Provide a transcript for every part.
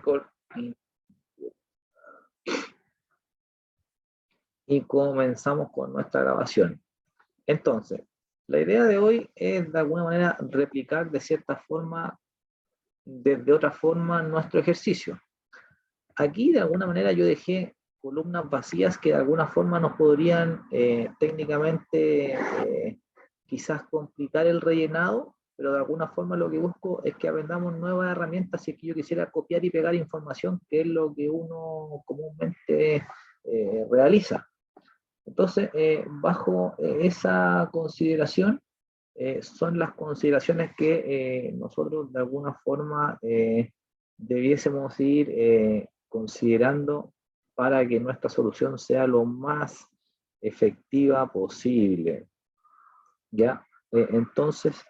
record y comenzamos con nuestra grabación. Entonces, la idea de hoy es de alguna manera replicar de cierta forma, de otra forma, nuestro ejercicio. Aquí de alguna manera yo dejé columnas vacías que de alguna forma nos podrían técnicamente quizás complicar el rellenado, pero de alguna forma lo que busco es que aprendamos nuevas herramientas si es que yo quisiera copiar y pegar información, que es lo que uno comúnmente realiza. Entonces, bajo esa consideración, son las consideraciones que nosotros de alguna forma debiésemos ir considerando para que nuestra solución sea lo más efectiva posible. ¿Ya? Entonces,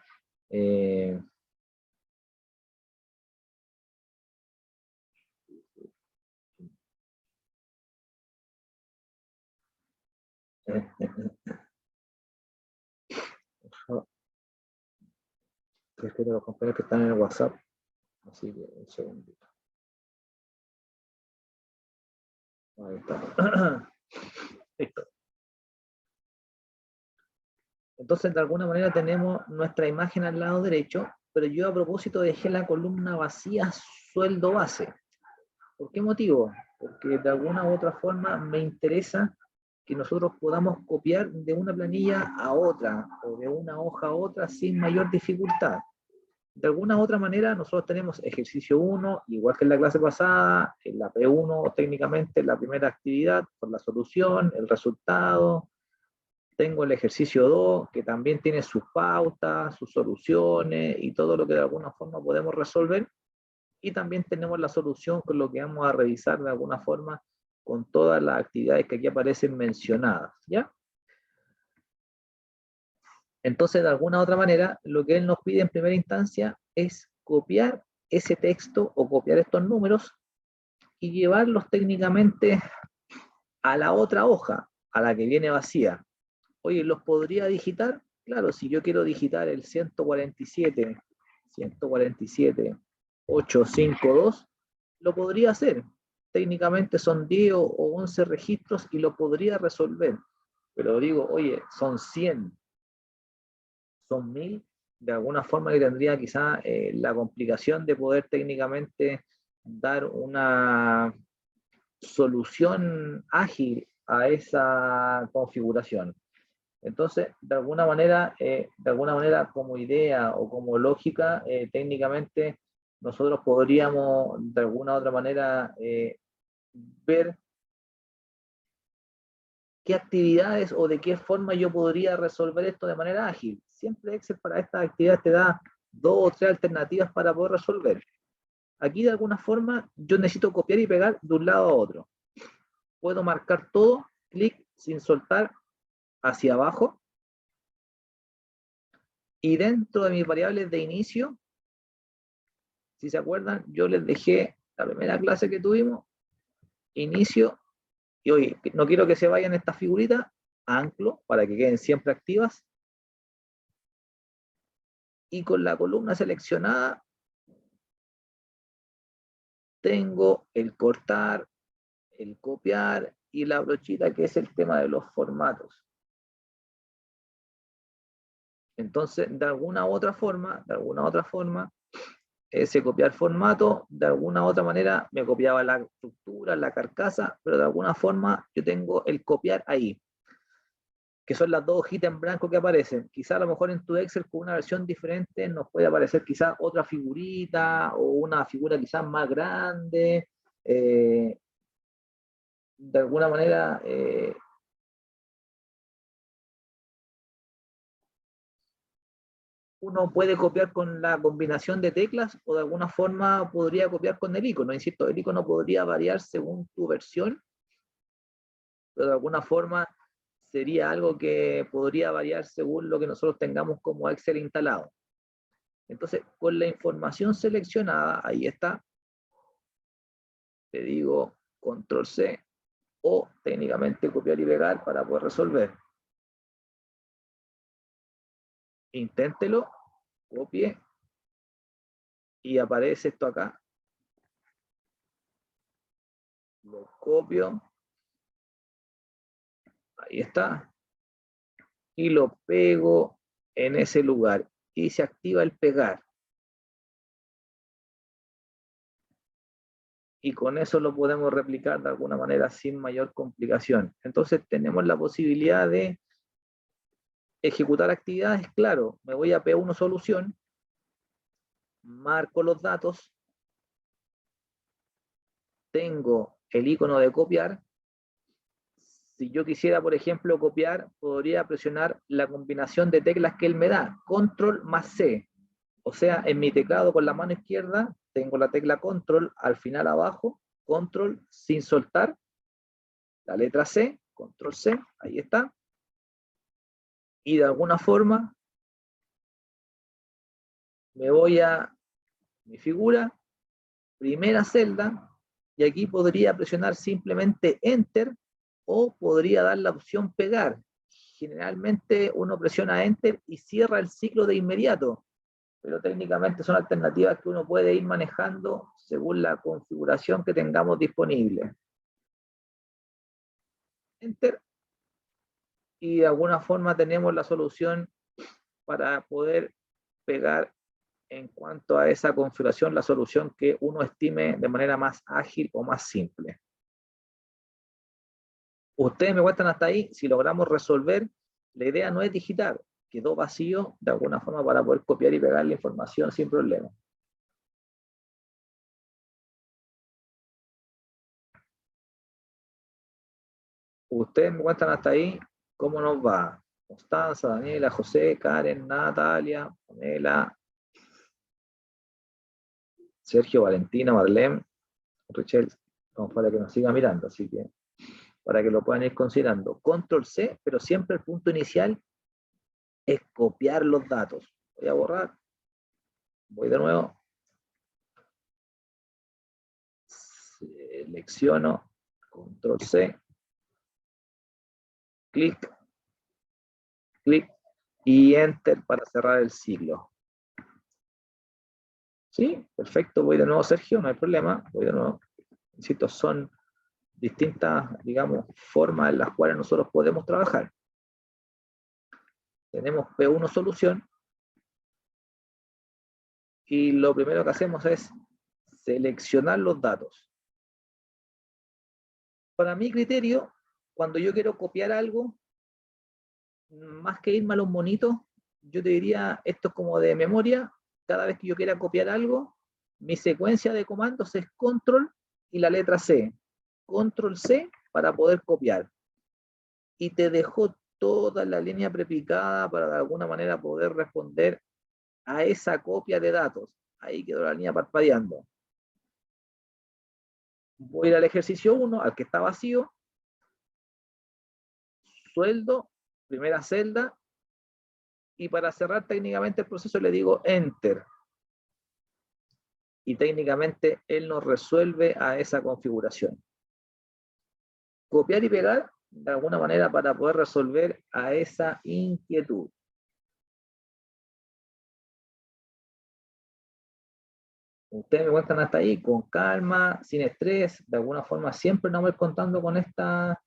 prefiero a los compañeros que están en el WhatsApp, así que un segundito. Ahí está. Listo. Entonces, de alguna manera tenemos nuestra imagen al lado derecho, pero yo a propósito dejé la columna vacía sueldo base. ¿Por qué motivo? Porque de alguna u otra forma me interesa que nosotros podamos copiar de una planilla a otra o de una hoja a otra sin mayor dificultad. De alguna u otra manera nosotros tenemos ejercicio 1, igual que en la clase pasada, en la P1 técnicamente la primera actividad con la solución, el resultado. Tengo el ejercicio 2, que también tiene sus pautas, sus soluciones y todo lo que de alguna forma podemos resolver. Y también tenemos la solución con lo que vamos a revisar de alguna forma con todas las actividades que aquí aparecen mencionadas, ¿ya? Entonces, de alguna u otra manera, lo que él nos pide en primera instancia es copiar ese texto o copiar estos números y llevarlos técnicamente a la otra hoja, a la que viene vacía. Oye, ¿los podría digitar? Claro, si yo quiero digitar el 147, 852, lo podría hacer. Técnicamente son 10 o 11 registros y lo podría resolver. Pero digo, oye, son 100, son 1000, de alguna forma que tendría quizá la complicación de poder técnicamente dar una solución ágil a esa configuración. Entonces, de alguna manera como idea o como lógica, técnicamente nosotros podríamos de alguna otra manera ver qué actividades o de qué forma yo podría resolver esto de manera ágil. Siempre Excel para estas actividades te da 2 o 3 alternativas para poder resolver. Aquí de alguna forma yo necesito copiar y pegar de un lado a otro. Puedo marcar todo, clic sin soltar hacia abajo. Y dentro de mis variables de inicio, si se acuerdan, yo les dejé la primera clase que tuvimos, inicio, y oye, no quiero que se vayan estas figuritas, anclo, para que queden siempre activas, y con la columna seleccionada, tengo el cortar, el copiar, y la brochita que es el tema de los formatos. Entonces, de alguna u otra forma, ese copiar formato, de alguna u otra manera me copiaba la estructura, la carcasa, pero de alguna forma yo tengo el copiar ahí, que son las 2 hojitas en blanco que aparecen. Quizá a lo mejor en tu Excel con una versión diferente nos puede aparecer quizá otra figurita o una figura quizás más grande. De alguna manera uno puede copiar con la combinación de teclas o de alguna forma podría copiar con el icono. Insisto, el icono podría variar según tu versión, pero de alguna forma sería algo que podría variar según lo que nosotros tengamos como Excel instalado. Entonces, con la información seleccionada, ahí está, te digo control C o técnicamente copiar y pegar para poder resolver. Inténtelo, copie y aparece esto acá. lo copio, ahí está, y lo pego en ese lugar, y se activa el pegar. Y con eso lo podemos replicar de alguna manera sin mayor complicación. Entonces tenemos la posibilidad de ejecutar actividades, claro, me voy a P1 solución, marco los datos, tengo el icono de copiar. Si yo quisiera, por ejemplo, copiar, podría presionar la combinación de teclas que él me da, control más C. O sea, en mi teclado con la mano izquierda tengo la tecla control al final abajo, control sin soltar, la letra C, control C, ahí está. Y de alguna forma me voy a mi figura, primera celda, y aquí podría presionar simplemente Enter o podría dar la opción pegar. Generalmente uno presiona Enter y cierra el ciclo de inmediato, pero técnicamente son alternativas que uno puede ir manejando según la configuración que tengamos disponible. Enter, y de alguna forma tenemos la solución para poder pegar en cuanto a esa configuración, la solución que uno estime de manera más ágil o más simple. Ustedes me cuentan hasta ahí, si logramos resolver, la idea no es digitar, quedó vacío de alguna forma para poder copiar y pegar la información sin problema. Ustedes me cuentan hasta ahí cómo nos va. Constanza, Daniela, José, Karen, Natalia, Pamela, Sergio, Valentina, Marlene, Richel, como para que nos siga mirando, así que para que lo puedan ir considerando. Control C, pero siempre el punto inicial es copiar los datos. Voy a borrar, voy de nuevo, selecciono, Control C, clic, clic y Enter para cerrar el ciclo. Sí, perfecto, voy de nuevo, Sergio, no hay problema, voy de nuevo. Insisto, son distintas, digamos, formas en las cuales nosotros podemos trabajar. Tenemos P1 solución y lo primero que hacemos es seleccionar los datos. Para mi criterio, cuando yo quiero copiar algo, más que irme a los monitos, yo te diría, esto es como de memoria, cada vez que yo quiera copiar algo, mi secuencia de comandos es control y la letra C. Control C para poder copiar. Y te dejó toda la línea prepicada para de alguna manera poder responder a esa copia de datos. Ahí quedó la línea parpadeando. Voy a ir al ejercicio 1, al que está vacío. Sueldo, primera celda. Y para cerrar técnicamente el proceso le digo Enter. Y técnicamente él nos resuelve a esa configuración. Copiar y pegar de alguna manera para poder resolver a esa inquietud. Ustedes me cuentan hasta ahí con calma, sin estrés, de alguna forma siempre nos vamos contando con estas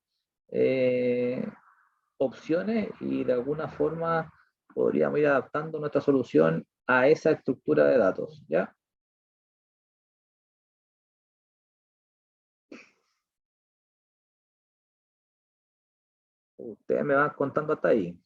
opciones y de alguna forma podríamos ir adaptando nuestra solución a esa estructura de datos, ¿ya? Ustedes me van contando hasta ahí.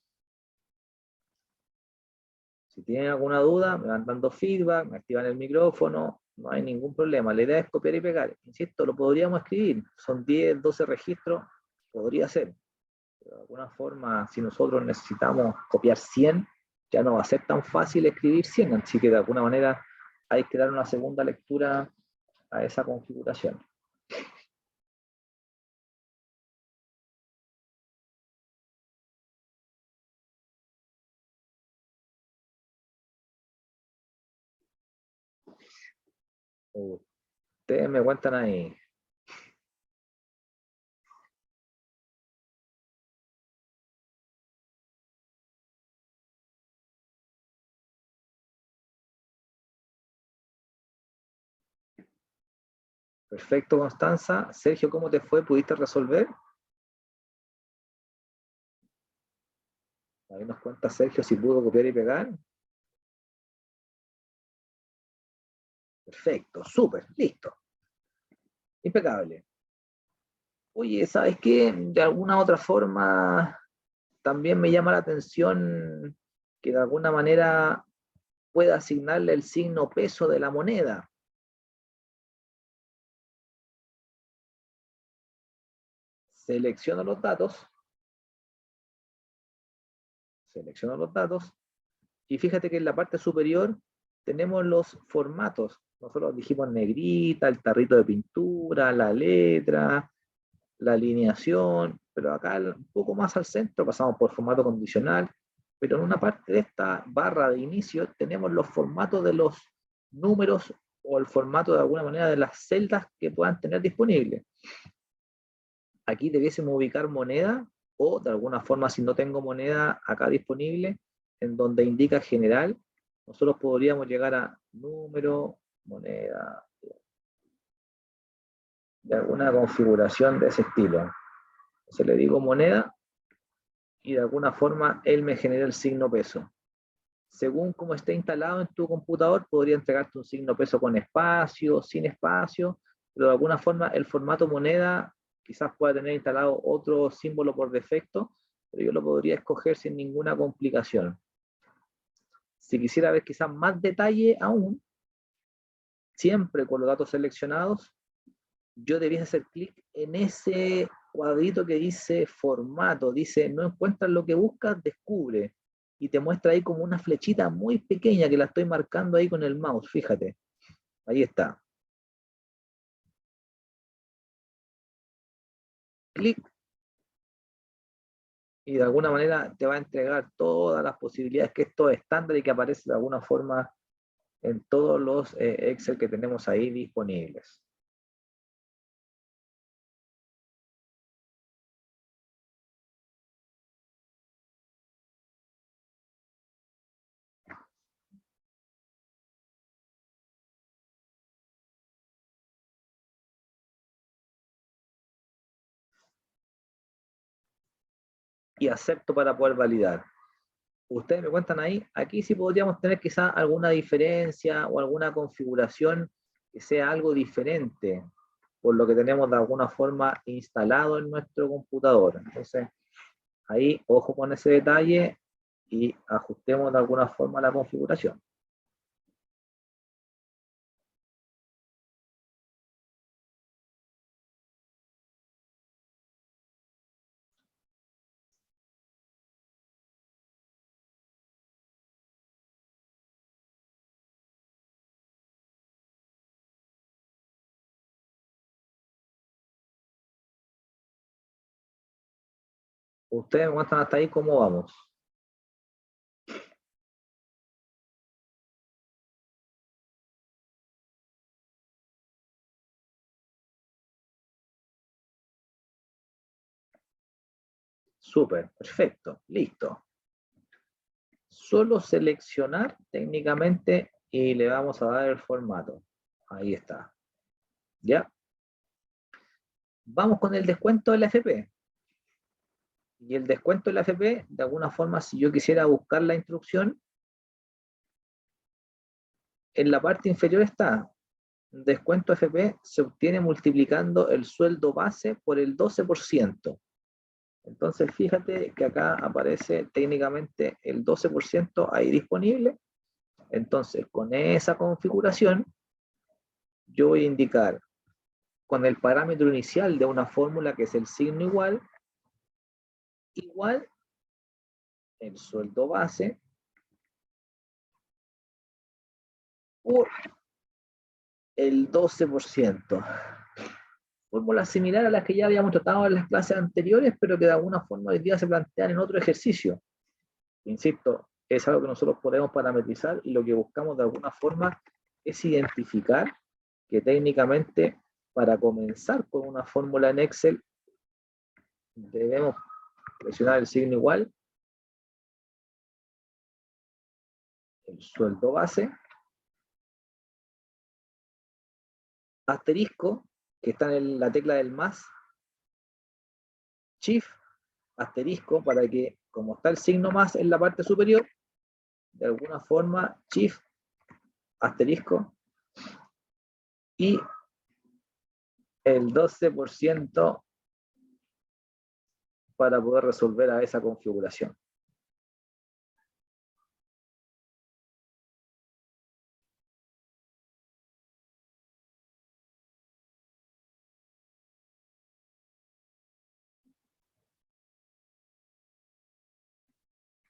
Si tienen alguna duda, me van dando feedback, me activan el micrófono, no hay ningún problema. La idea es copiar y pegar. Insisto, lo podríamos escribir. Son 10, 12 registros, podría ser. Pero de alguna forma, si nosotros necesitamos copiar 100, ya no va a ser tan fácil escribir 100, así que de alguna manera hay que dar una segunda lectura a esa configuración. Ustedes me cuentan ahí. Perfecto, Constanza. Sergio, ¿cómo te fue? ¿Pudiste resolver? Ahí nos cuenta Sergio si pudo copiar y pegar. Perfecto, súper, listo. Impecable. Oye, ¿sabes qué? De alguna otra forma también me llama la atención que de alguna manera pueda asignarle el signo peso de la moneda. Selecciono los datos, selecciono los datos, y fíjate que en la parte superior tenemos los formatos. Nosotros dijimos negrita, el tarrito de pintura, la letra, la alineación, pero acá un poco más al centro pasamos por formato condicional, pero en una parte de esta barra de inicio tenemos los formatos de los números o el formato de alguna manera de las celdas que puedan tener disponibles. Aquí debiésemos ubicar moneda o de alguna forma si no tengo moneda acá disponible, en donde indica general, nosotros podríamos llegar a número, moneda, de alguna configuración de ese estilo. Se le digo moneda y de alguna forma él me genera el signo peso. Según cómo esté instalado en tu computador, podría entregarte un signo peso con espacio, sin espacio, pero de alguna forma el formato moneda quizás pueda tener instalado otro símbolo por defecto, pero yo lo podría escoger sin ninguna complicación. Si quisiera ver quizás más detalle aún, siempre con los datos seleccionados, yo debiese hacer clic en ese cuadrito que dice formato, dice no encuentras lo que buscas, descubre, y te muestra ahí como una flechita muy pequeña que la estoy marcando ahí con el mouse, fíjate, ahí está. Clic y de alguna manera te va a entregar todas las posibilidades que esto es estándar y que aparece de alguna forma en todos los Excel que tenemos ahí disponibles. Y acepto para poder validar. Ustedes me cuentan ahí, aquí sí podríamos tener quizá alguna diferencia o alguna configuración que sea algo diferente por lo que tenemos de alguna forma instalado en nuestro computador. Entonces, ahí ojo con ese detalle y ajustemos de alguna forma la configuración. Ustedes me cuentan hasta ahí cómo vamos. Súper, perfecto, listo. Solo seleccionar técnicamente y le vamos a dar el formato. Ahí está. ¿Ya? Vamos con el descuento de la FP. Y el descuento de la FP, de alguna forma, si yo quisiera buscar la instrucción, en la parte inferior está, descuento FP se obtiene multiplicando el sueldo base por el 12%. Entonces, fíjate que acá aparece técnicamente el 12% ahí disponible. Entonces, con esa configuración, yo voy a indicar con el parámetro inicial de una fórmula que es el signo igual, igual el sueldo base por el 12%. Fórmulas similares a las que ya habíamos tratado en las clases anteriores, pero que de alguna forma hoy día se plantean en otro ejercicio. Insisto, es algo que nosotros podemos parametrizar y lo que buscamos de alguna forma es identificar que técnicamente para comenzar con una fórmula en Excel debemos presionar el signo igual, el sueldo base, asterisco, que está en la tecla del más, Shift, asterisco, para que, como está el signo más en la parte superior, de alguna forma, Shift, asterisco, y el 12% para poder resolver a esa configuración.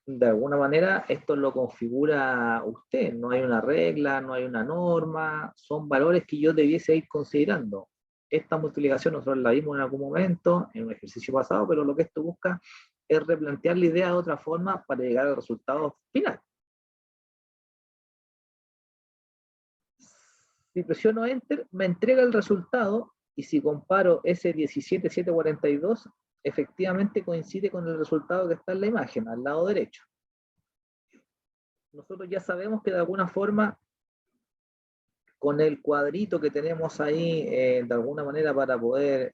De alguna manera esto lo configura usted, no hay una regla, no hay una norma, son valores que yo debiese ir considerando. Esta multiplicación nosotros la vimos en algún momento, en un ejercicio pasado, pero lo que esto busca es replantear la idea de otra forma para llegar al resultado final. Si presiono Enter, me entrega el resultado, y si comparo ese 17,742, efectivamente coincide con el resultado que está en la imagen, al lado derecho. Nosotros ya sabemos que de alguna forma, con el cuadrito que tenemos ahí, de alguna manera para poder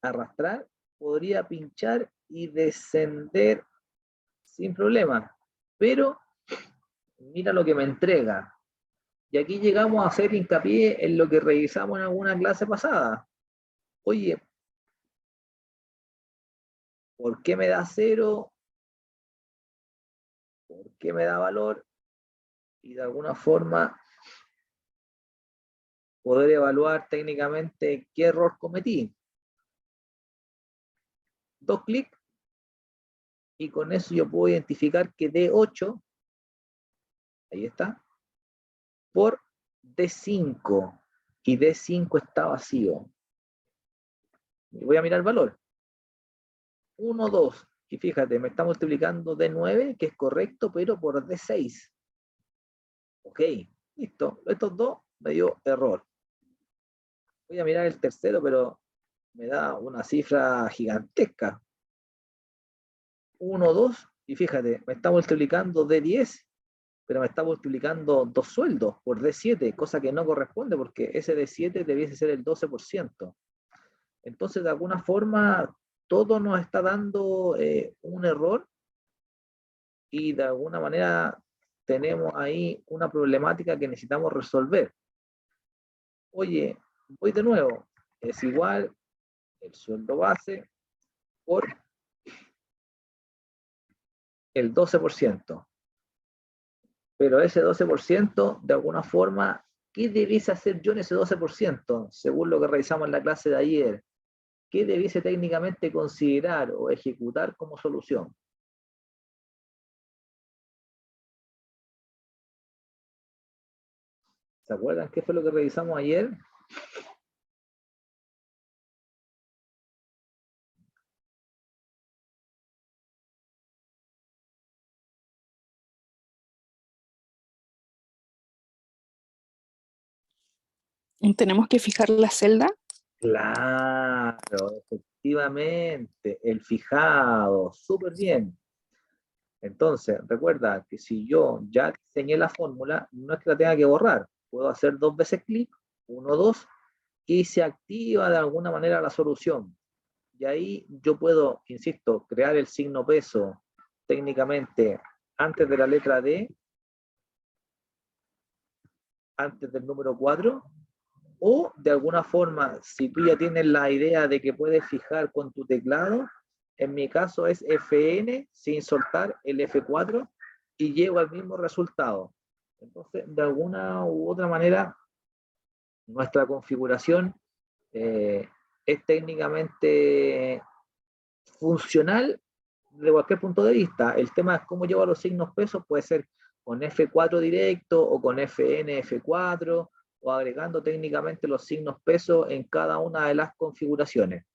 arrastrar, podría pinchar y descender sin problema. Pero mira lo que me entrega. Y aquí llegamos a hacer hincapié en lo que revisamos en alguna clase pasada. Oye, ¿por qué me da 0? ¿Por qué me da valor? Y de alguna forma poder evaluar técnicamente qué error cometí. 2 clics y con eso yo puedo identificar que D8, ahí está, por D5, y D5 está vacío. Y voy a mirar el valor. 1, 2, y fíjate, me está multiplicando D9, que es correcto, pero por D6. Ok, listo. Estos dos me dio error. Voy a mirar el tercero, pero me da una cifra gigantesca. 1, 2, y fíjate, me está multiplicando D10, pero me está multiplicando 2 sueldos por D7, cosa que no corresponde porque ese D7 debiese ser el 12%. Entonces, de alguna forma, todo nos está dando un error, y de alguna manera tenemos ahí una problemática que necesitamos resolver. Oye, voy de nuevo, es igual el sueldo base por el 12%. Pero ese 12%, de alguna forma, ¿qué debiese hacer yo en ese 12%? Según lo que revisamos en la clase de ayer, ¿qué debiese técnicamente considerar o ejecutar como solución? ¿Se acuerdan qué fue lo que revisamos ayer? Tenemos que fijar la celda. Claro, efectivamente, el fijado, súper bien. Entonces, recuerda que si yo ya diseñé la fórmula, no es que la tenga que borrar. Puedo hacer 2 veces clic, 1, 2, y se activa de alguna manera la solución. Y ahí yo puedo, insisto, crear el signo peso técnicamente antes de la letra D, antes del número 4, o de alguna forma, si tú ya tienes la idea de que puedes fijar con tu teclado, en mi caso es Fn sin soltar el F4 y llego al mismo resultado. Entonces, de alguna u otra manera, nuestra configuración es técnicamente funcional de cualquier punto de vista. El tema es cómo llevar los signos pesos, puede ser con F4 directo o con Fn, F4, o agregando técnicamente los signos pesos en cada una de las configuraciones.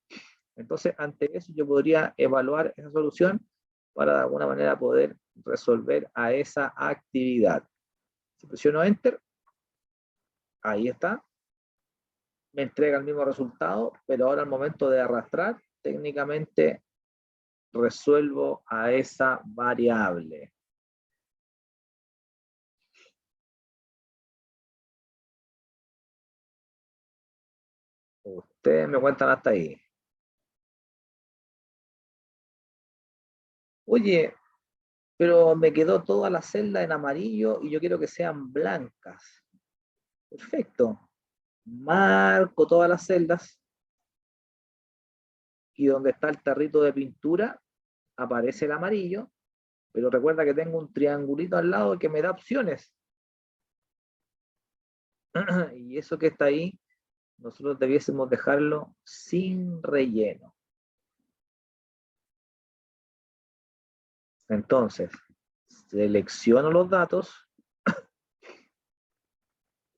Entonces, ante eso yo podría evaluar esa solución para de alguna manera poder resolver a esa actividad. Si presiono Enter, ahí está, me entrega el mismo resultado, pero ahora al momento de arrastrar, técnicamente resuelvo a esa variable. Ustedes me cuentan hasta ahí. Oye, pero me quedó toda la celda en amarillo y yo quiero que sean blancas. Perfecto. Marco todas las celdas y donde está el tarrito de pintura aparece el amarillo, pero recuerda que tengo un triangulito al lado que me da opciones. Y eso que está ahí, nosotros debiésemos dejarlo sin relleno. Entonces, selecciono los datos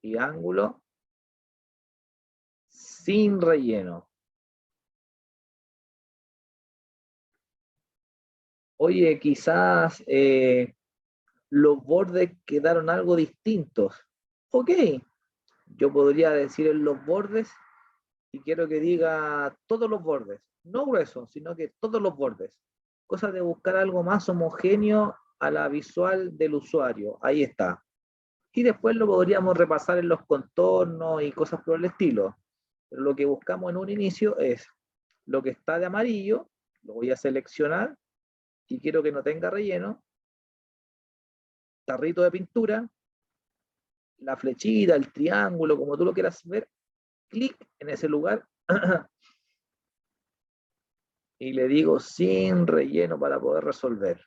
y ángulo sin relleno. Oye, quizás los bordes quedaron algo distintos. Ok, yo podría decir en los bordes y quiero que diga todos los bordes, no gruesos, sino que todos los bordes. Cosa de buscar algo más homogéneo a la visual del usuario. Ahí está. Y después lo podríamos repasar en los contornos y cosas por el estilo. Pero lo que buscamos en un inicio es lo que está de amarillo, lo voy a seleccionar y quiero que no tenga relleno, tarrito de pintura, la flechita, el triángulo, como tú lo quieras ver, clic en ese lugar y le digo sin relleno para poder resolver.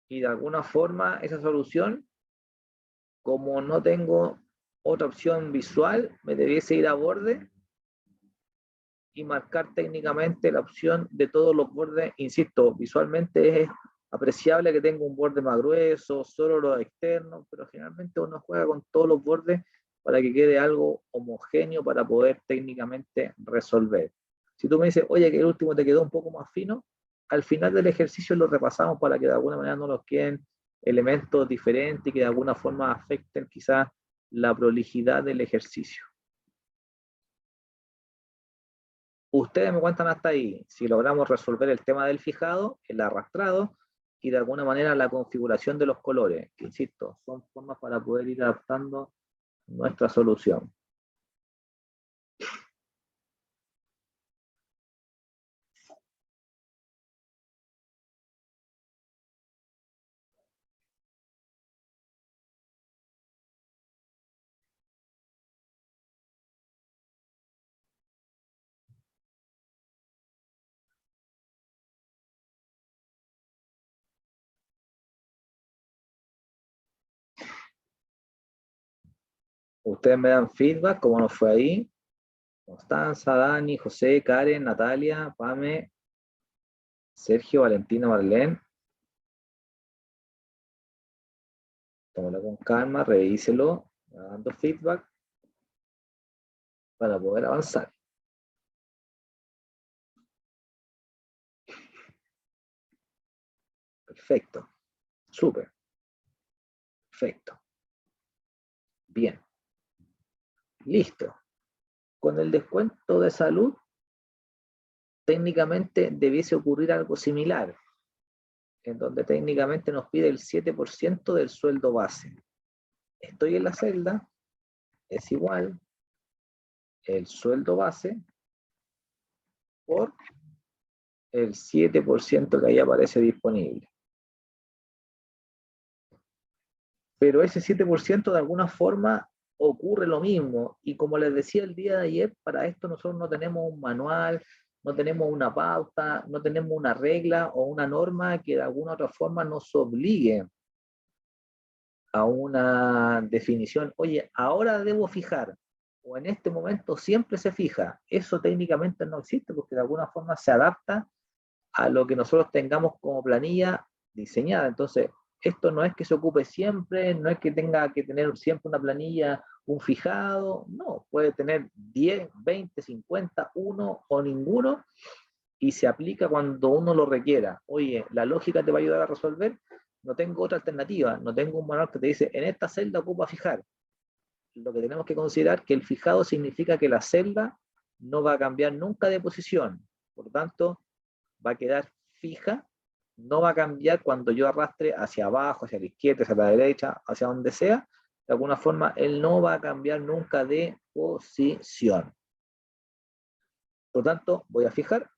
Y de alguna forma esa solución, como no tengo otra opción visual, me debiese ir a borde y marcar técnicamente la opción de todos los bordes. Insisto, visualmente es apreciable que tenga un borde más grueso, solo los externos, pero generalmente uno juega con todos los bordes para que quede algo homogéneo para poder técnicamente resolver. Si tú me dices, oye, que el último te quedó un poco más fino, al final del ejercicio lo repasamos para que de alguna manera no nos queden elementos diferentes y que de alguna forma afecten quizás la prolijidad del ejercicio. Ustedes me cuentan hasta ahí si logramos resolver el tema del fijado, el arrastrado y de alguna manera la configuración de los colores, que insisto, son formas para poder ir adaptando nuestra solución. Ustedes me dan feedback, cómo nos fue ahí. Constanza, Dani, José, Karen, Natalia, Pame, Sergio, Valentina, Marlene. Tómalo con calma, revíselo, dando feedback para poder avanzar. Perfecto, súper, perfecto. Bien, listo. Con el descuento de salud, técnicamente debiese ocurrir algo similar, en donde técnicamente nos pide el 7% del sueldo base. Estoy en la celda, es igual el sueldo base por el 7% que ahí aparece disponible. Pero ese 7% de alguna forma ocurre lo mismo. Y como les decía el día de ayer, para esto nosotros no tenemos un manual, no tenemos una pauta, no tenemos una regla o una norma que de alguna otra forma nos obligue a una definición. Oye, ahora debo fijar, o en este momento siempre se fija. Eso técnicamente no existe porque de alguna forma se adapta a lo que nosotros tengamos como planilla diseñada. Entonces, esto no es que se ocupe siempre, no es que tenga que tener siempre una planilla, un fijado, no, puede tener 10, 20, 50, uno o ninguno, y se aplica cuando uno lo requiera. Oye, la lógica te va a ayudar a resolver, no tengo otra alternativa, no tengo un manual que te dice, en esta celda ocupa fijar. Lo que tenemos que considerar es que el fijado significa que la celda no va a cambiar nunca de posición, por lo tanto, va a quedar fija, no va a cambiar cuando yo arrastre hacia abajo, hacia la izquierda, hacia la derecha, hacia donde sea, de alguna forma, él no va a cambiar nunca de posición. Por lo tanto, voy a fijar,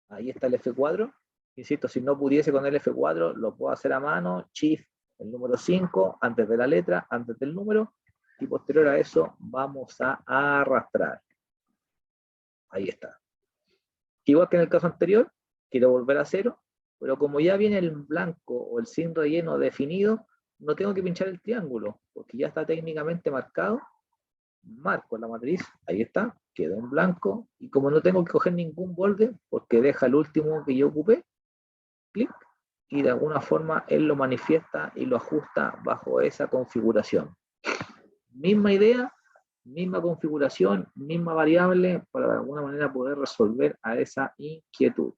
ahí está el F4. Insisto, si no pudiese con el F4, lo puedo hacer a mano, Shift, el número 5, antes de la letra, antes del número, y posterior a eso vamos a arrastrar. Ahí está. Igual que en el caso anterior, quiero volver a 0, pero como ya viene el blanco o el sin relleno definido, no tengo que pinchar el triángulo, porque ya está técnicamente marcado. Marco la matriz, ahí está, quedó en blanco, y como no tengo que coger ningún borde, porque deja el último que yo ocupé, clic, y de alguna forma él lo manifiesta y lo ajusta bajo esa configuración. Misma idea, misma configuración, misma variable, para de alguna manera poder resolver a esa inquietud.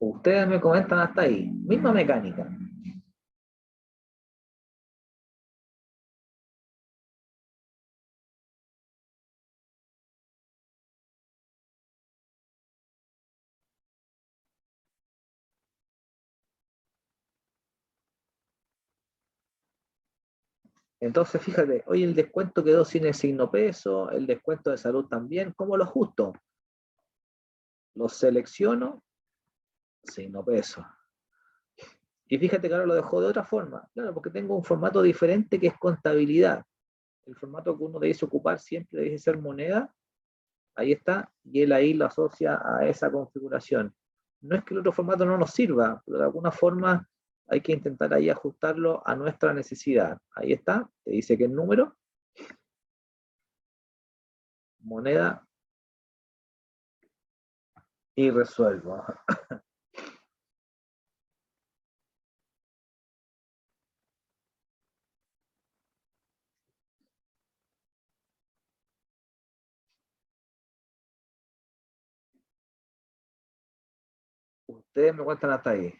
Ustedes me comentan hasta ahí, misma mecánica. Entonces, fíjate, hoy el descuento quedó sin el signo peso, el descuento de salud también. ¿Cómo lo ajusto? Lo selecciono, signo peso. Y fíjate que ahora lo dejó de otra forma. Claro, porque tengo un formato diferente que es contabilidad. El formato que uno debe ocupar siempre debe ser moneda. Ahí está. Y él ahí lo asocia a esa configuración. No es que el otro formato no nos sirva, pero de alguna forma hay que intentar ahí ajustarlo a nuestra necesidad. Ahí está. Te dice que el número, moneda, y resuelvo. Ustedes me cuentan hasta ahí.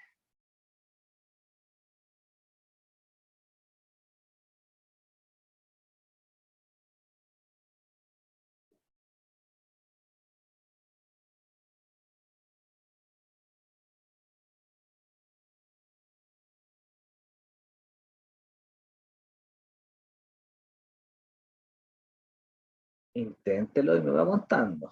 Inténtelo y me va contando.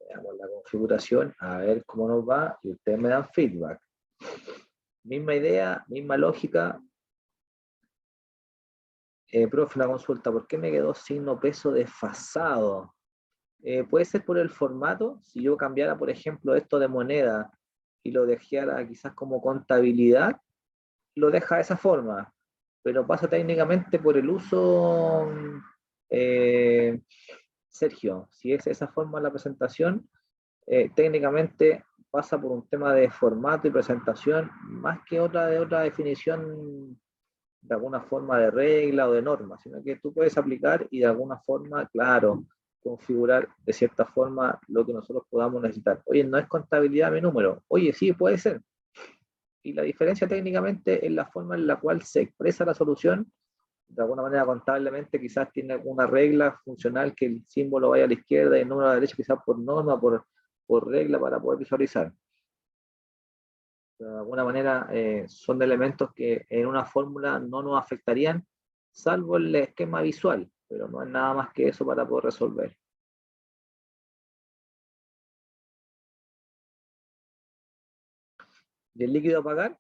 Veamos la configuración, a ver cómo nos va y ustedes me dan feedback. Misma idea, misma lógica. Profe, la consulta, ¿por qué me quedó signo peso desfasado? Puede ser por el formato. Si yo cambiara, por ejemplo, esto de moneda y lo dejara quizás como contabilidad, lo deja de esa forma, pero pasa técnicamente por el uso, eh, Sergio, si es esa forma la presentación, técnicamente pasa por un tema de formato y presentación, más que de otra definición de alguna forma de regla o de norma, sino que tú puedes aplicar y de alguna forma, claro, configurar de cierta forma lo que nosotros podamos necesitar. Oye, no es contabilidad mi número. Oye, sí, puede ser. Y la diferencia técnicamente es la forma en la cual se expresa la solución. De alguna manera, contablemente, quizás tiene alguna regla funcional que el símbolo vaya a la izquierda y el número a la derecha, quizás por norma, por regla para poder visualizar. Pero de alguna manera son elementos que en una fórmula no nos afectarían, salvo el esquema visual, pero no es nada más que eso para poder resolver. Y el líquido a pagar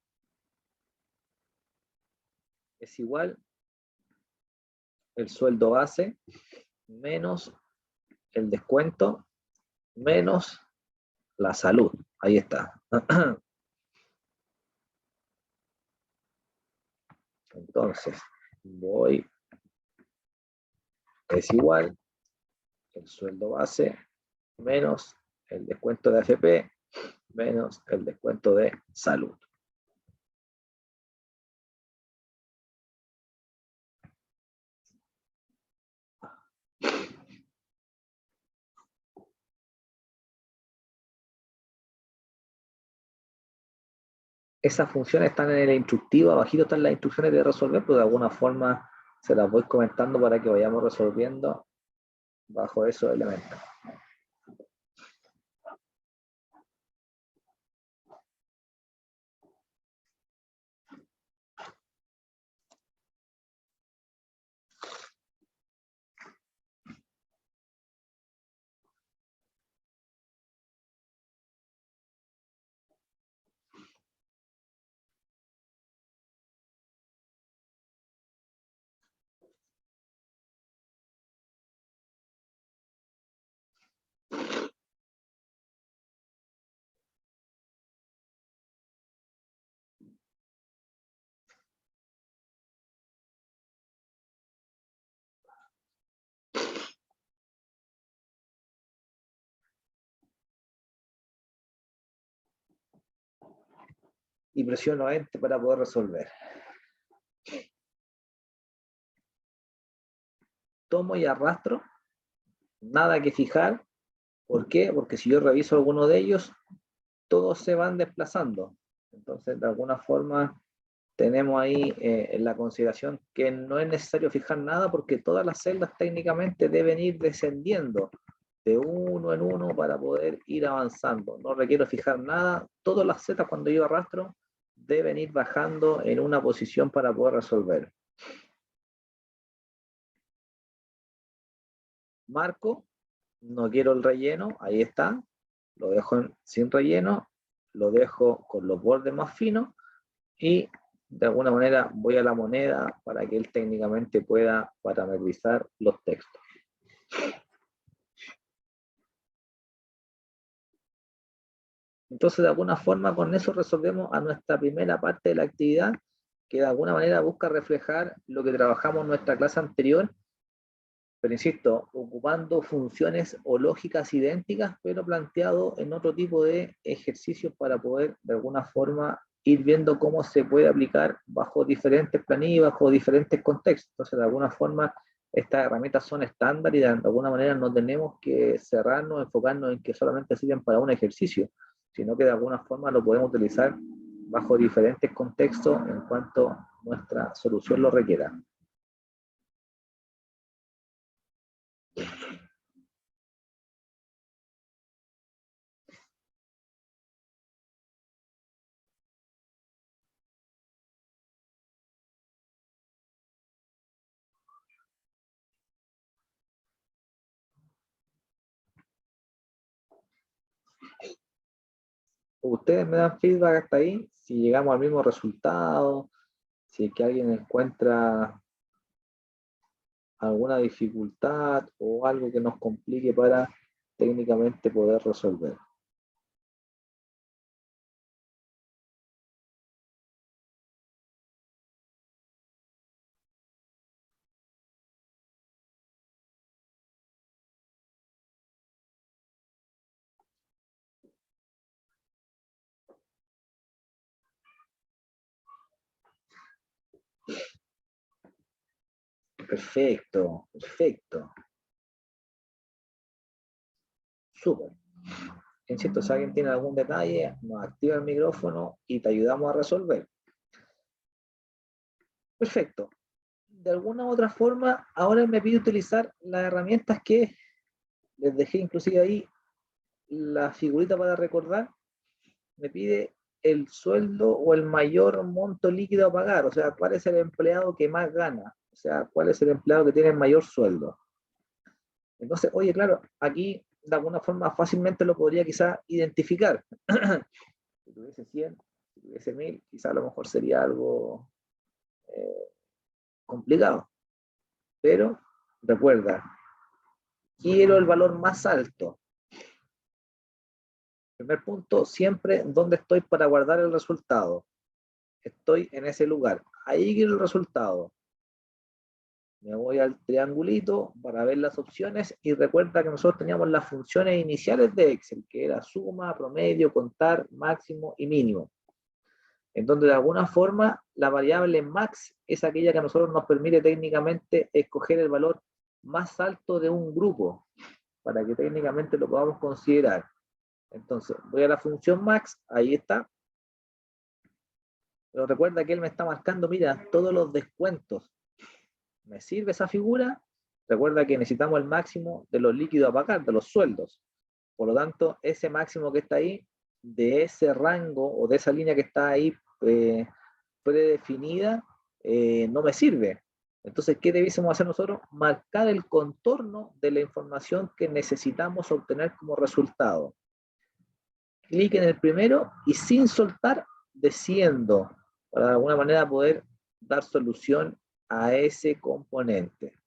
es igual el sueldo base menos el descuento menos la salud. Ahí está. Entonces, es igual el sueldo base menos el descuento de AFP menos el descuento de salud. Esas funciones están en la instructiva, abajito están las instrucciones de resolver, pero de alguna forma se las voy comentando para que vayamos resolviendo bajo esos elementos. Y presiono Enter para poder resolver. Tomo y arrastro, nada que fijar. ¿Por qué? Porque si yo reviso alguno de ellos, todos se van desplazando. Entonces, de alguna forma, tenemos ahí en la consideración que no es necesario fijar nada porque todas las celdas técnicamente deben ir descendiendo de uno en uno para poder ir avanzando. No requiero fijar nada. Todas las zetas cuando yo arrastro deben ir bajando en una posición para poder resolver. Marco, no quiero el relleno, ahí está. Lo dejo sin relleno, lo dejo con los bordes más finos y de alguna manera voy a la moneda para que él técnicamente pueda parametrizar los textos. Entonces, de alguna forma, con eso resolvemos a nuestra primera parte de la actividad, que de alguna manera busca reflejar lo que trabajamos en nuestra clase anterior, pero insisto, ocupando funciones o lógicas idénticas, pero planteado en otro tipo de ejercicios para poder, de alguna forma, ir viendo cómo se puede aplicar bajo diferentes planillas, bajo diferentes contextos. Entonces, de alguna forma, estas herramientas son estándar y de alguna manera no tenemos que cerrarnos, enfocarnos en que solamente sirven para un ejercicio, sino que de alguna forma lo podemos utilizar bajo diferentes contextos en cuanto nuestra solución lo requiera. Ustedes me dan feedback hasta ahí, si llegamos al mismo resultado, si es que alguien encuentra alguna dificultad o algo que nos complique para técnicamente poder resolver. Perfecto, perfecto. Súper. Insisto, si alguien tiene algún detalle, nos activa el micrófono y te ayudamos a resolver. Perfecto. De alguna u otra forma, ahora me pide utilizar las herramientas que les dejé inclusive ahí, la figurita para recordar, me pide el sueldo o el mayor monto líquido a pagar, o sea, cuál es el empleado que más gana, o sea, cuál es el empleado que tiene el mayor sueldo. Entonces, oye, claro, aquí de alguna forma fácilmente lo podría quizás identificar. Si tuviese 100, si ese 1000, quizá a lo mejor sería algo complicado. Pero recuerda, quiero el valor más alto. Primer punto, siempre dónde estoy para guardar el resultado. Estoy en ese lugar. Ahí quiero el resultado. Me voy al triangulito para ver las opciones y recuerda que nosotros teníamos las funciones iniciales de Excel, que era suma, promedio, contar, máximo y mínimo. En donde de alguna forma la variable max es aquella que a nosotros nos permite técnicamente escoger el valor más alto de un grupo, para que técnicamente lo podamos considerar. Entonces, voy a la función max, ahí está. Pero recuerda que él me está marcando, mira, todos los descuentos. ¿Me sirve esa figura? Recuerda que necesitamos el máximo de los líquidos a pagar, de los sueldos. Por lo tanto, ese máximo que está ahí, de ese rango o de esa línea que está ahí predefinida, no me sirve. Entonces, ¿qué debiésemos hacer nosotros? Marcar el contorno de la información que necesitamos obtener como resultado. Clic en el primero y sin soltar, desciendo, para de alguna manera poder dar solución a ese componente.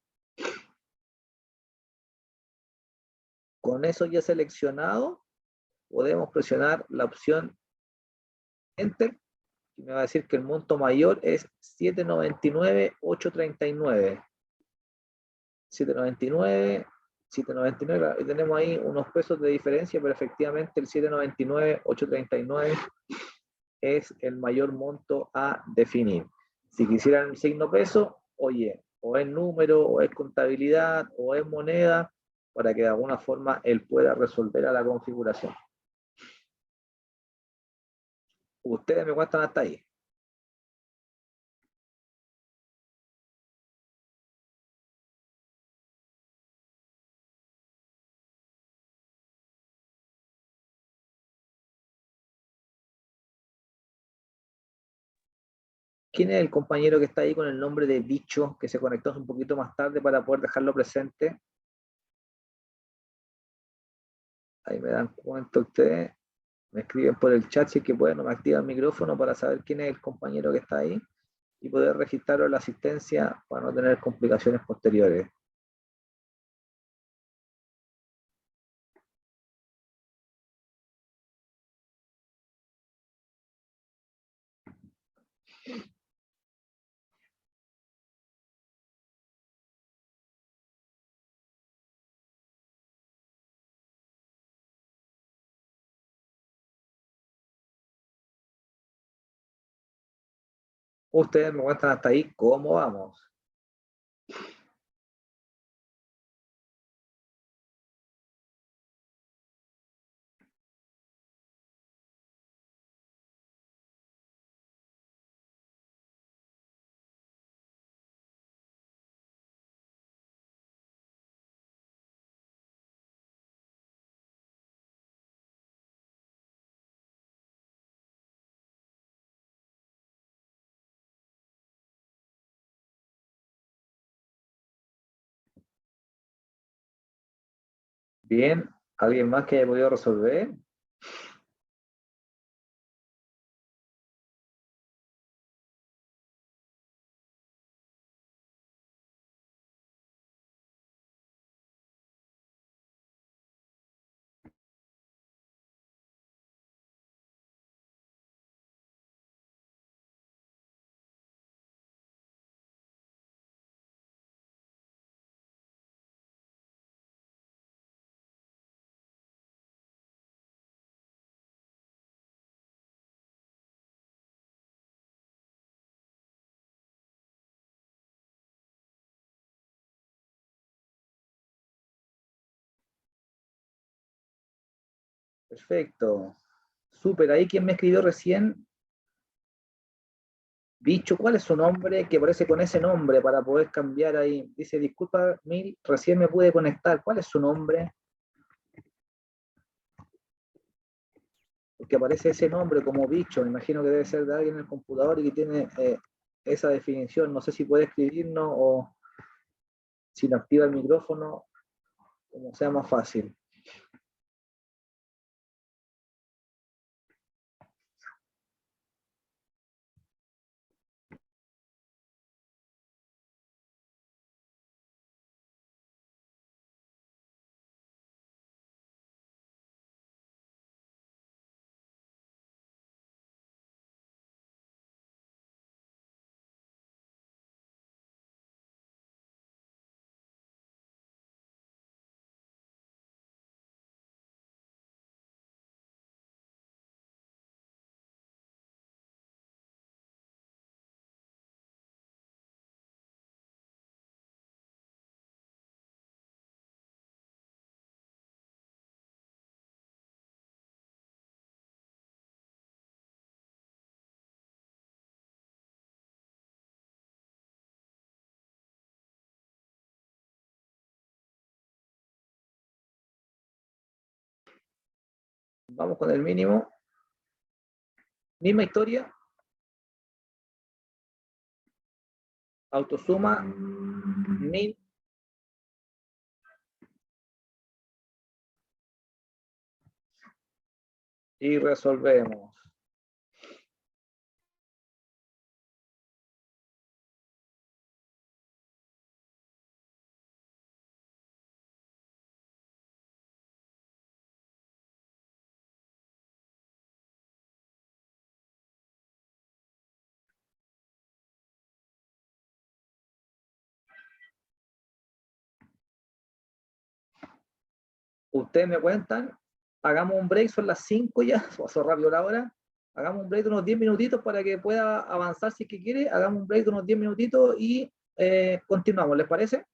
Con eso ya seleccionado, podemos presionar la opción Enter y me va a decir que el monto mayor es 799,839. 799, 799, tenemos ahí unos pesos de diferencia, pero efectivamente el 799,839 es el mayor monto a definir. Si quisieran el signo peso, oye, o es número, o es contabilidad, o es moneda, para que de alguna forma él pueda resolver a la configuración. Ustedes me cuentan hasta ahí. ¿Quién es el compañero que está ahí con el nombre de Bicho, que se conectó un poquito más tarde para poder dejarlo presente? Ahí me dan cuenta ustedes. Me escriben por el chat si es que pueden, o me activan el micrófono para saber quién es el compañero que está ahí y poder registrarlo en la asistencia para no tener complicaciones posteriores. Ustedes me cuentan hasta ahí cómo vamos. Bien, ¿alguien más que haya podido resolver? Perfecto. Súper, ahí quien me escribió recién, Bicho, ¿cuál es su nombre? Que aparece con ese nombre para poder cambiar ahí. Dice, disculpa, Mil, recién me pude conectar. ¿Cuál es su nombre? Porque aparece ese nombre como Bicho. Me imagino que debe ser de alguien en el computador y que tiene esa definición. No sé si puede escribirnos o si no activa el micrófono, como sea más fácil. Vamos con el mínimo. Misma historia. Autosuma, min. Y resolvemos. Ustedes me cuentan, hagamos un break, son las 5 ya, pasó rápido la hora, hagamos un break de unos 10 minutitos para que pueda avanzar si es que quiere, hagamos un break de unos 10 minutitos y continuamos, ¿les parece?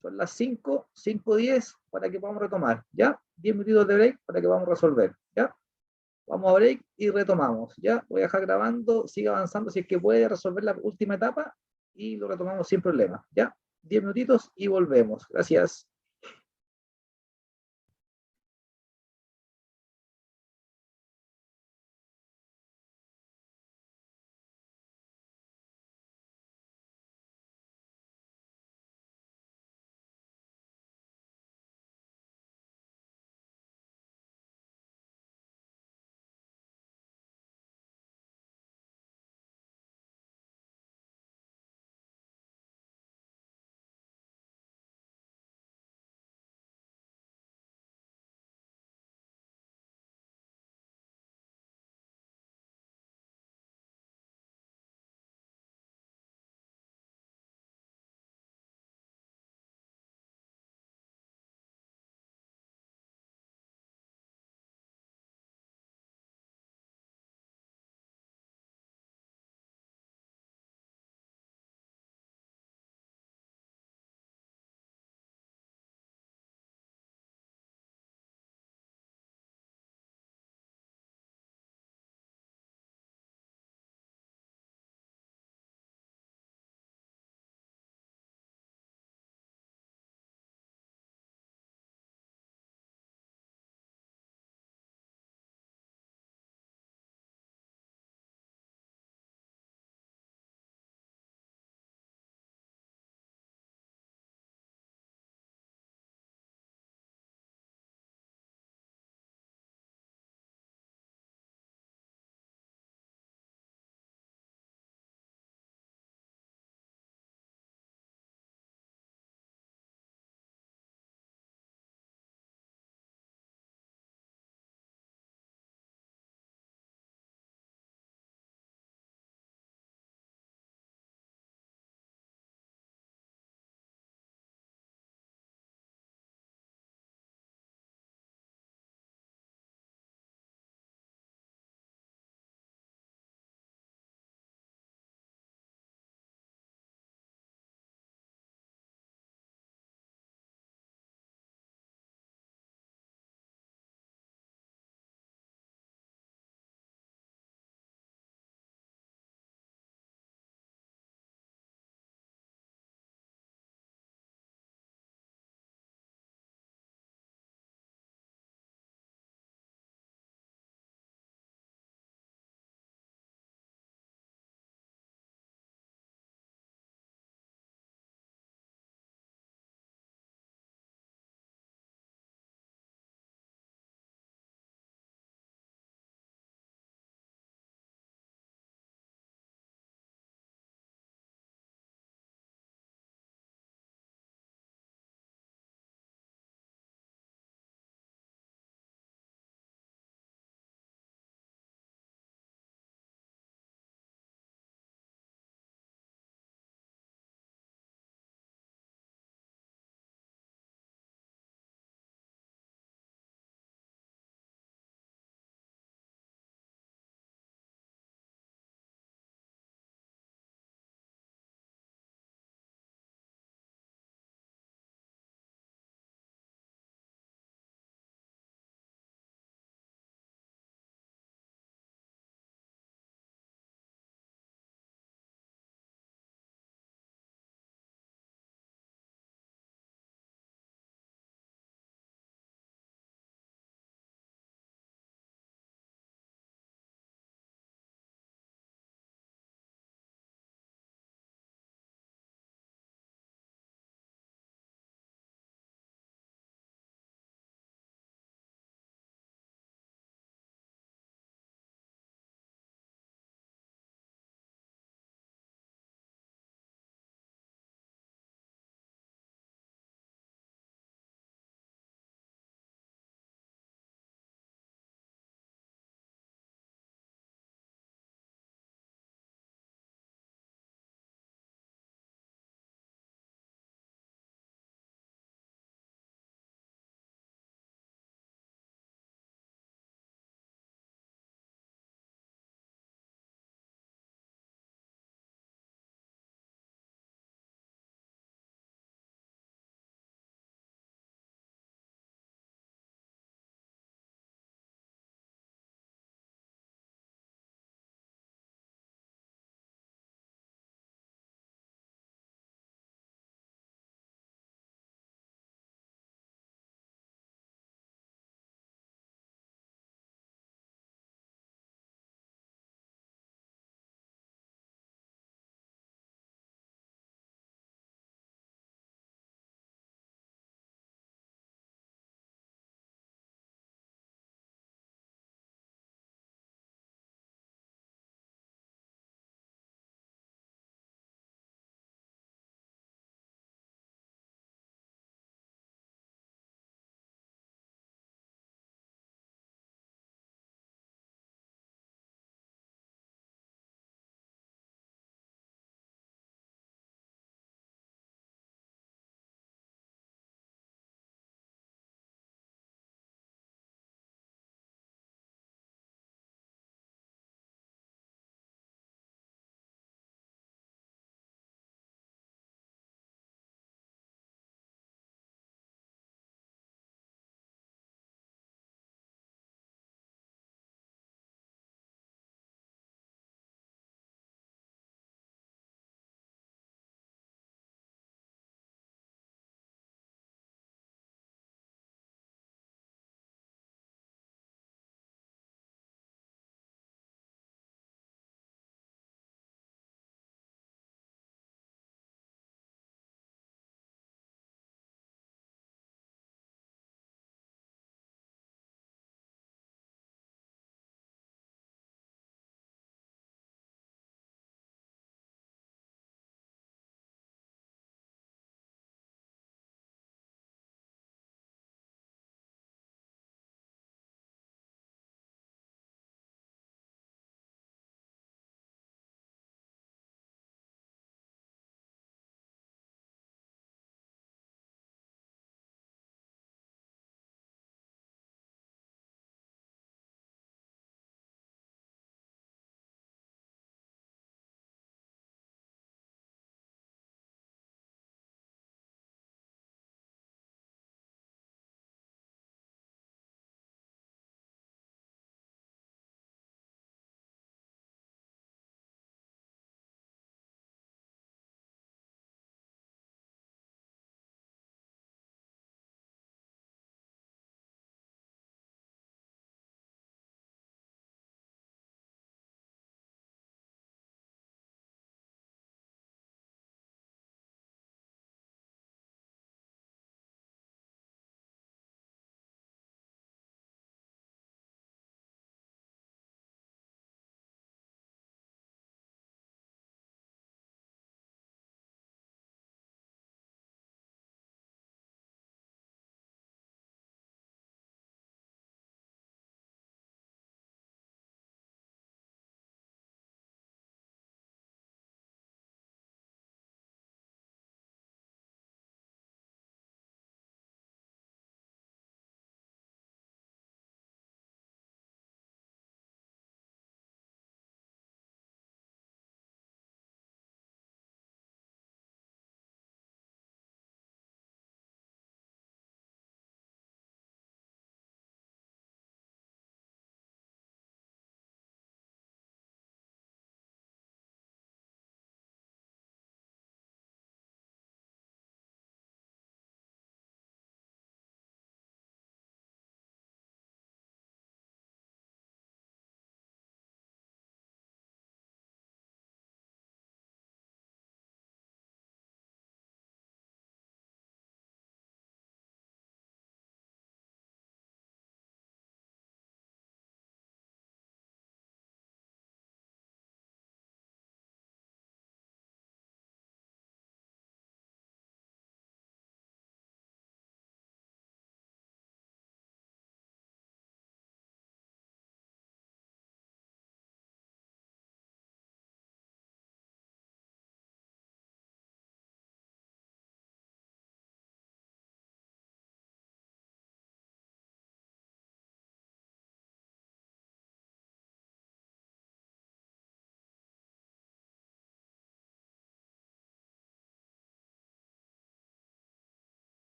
Son las 5, 5:10 para que podamos retomar, ¿ya? 10 minutitos de break para que podamos resolver, ¿ya? Vamos a break y retomamos, ¿ya? Voy a dejar grabando, sigue avanzando si es que puede resolver la última etapa y lo retomamos sin problema, ¿ya? 10 minutitos y volvemos. Gracias.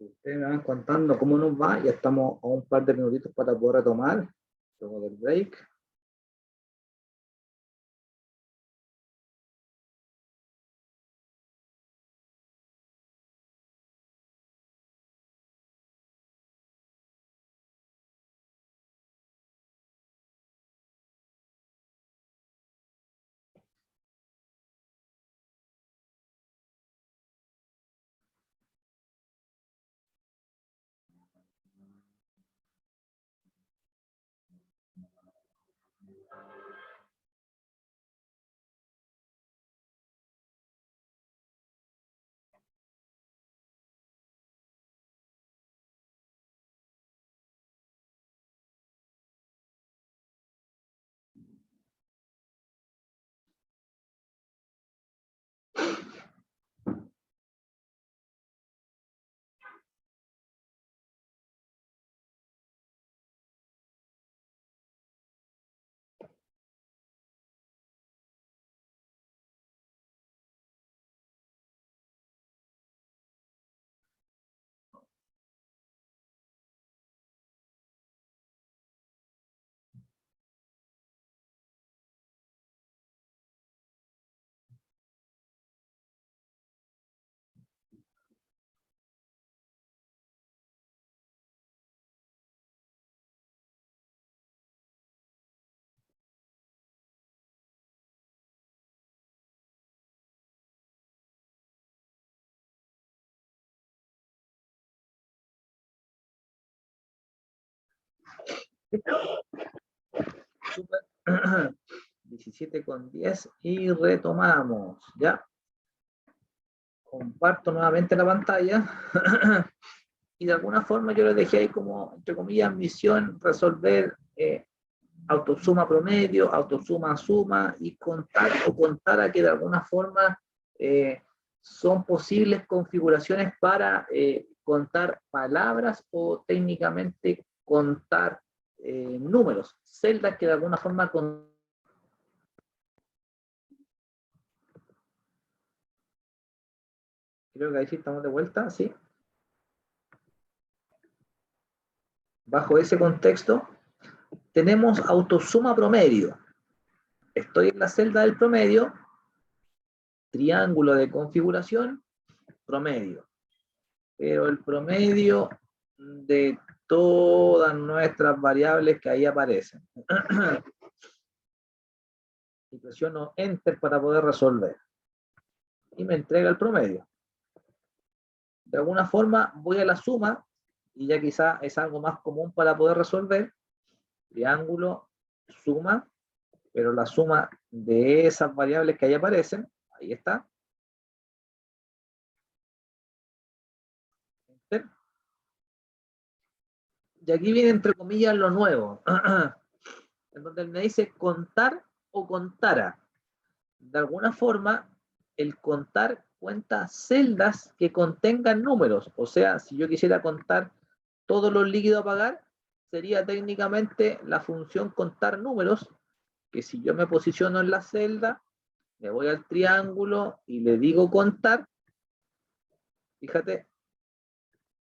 Ustedes me van contando cómo nos va, ya estamos a un par de minutitos para poder retomar luego del break. Super. 17:10 y retomamos, ¿ya? Comparto nuevamente la pantalla y de alguna forma yo les dejé ahí como, entre comillas, misión resolver autosuma promedio, autosuma suma y contar o contar a que de alguna forma son posibles configuraciones para contar palabras o técnicamente contar números, celdas que de alguna forma creo que ahí sí estamos de vuelta, ¿sí? Bajo ese contexto, tenemos autosuma promedio. Estoy en la celda del promedio, triángulo de configuración, promedio. Pero el promedio de todas nuestras variables que ahí aparecen. Y presiono Enter para poder resolver. Y me entrega el promedio. De alguna forma voy a la suma, y ya quizá es algo más común para poder resolver. Triángulo, suma, pero la suma de esas variables que ahí aparecen, ahí está. Enter. Y aquí viene entre comillas lo nuevo, en donde me dice contar o contara. De alguna forma, el contar cuenta celdas que contengan números. O sea, si yo quisiera contar todos los líquidos a pagar, sería técnicamente la función contar números, que si yo me posiciono en la celda, me voy al triángulo y le digo contar, fíjate,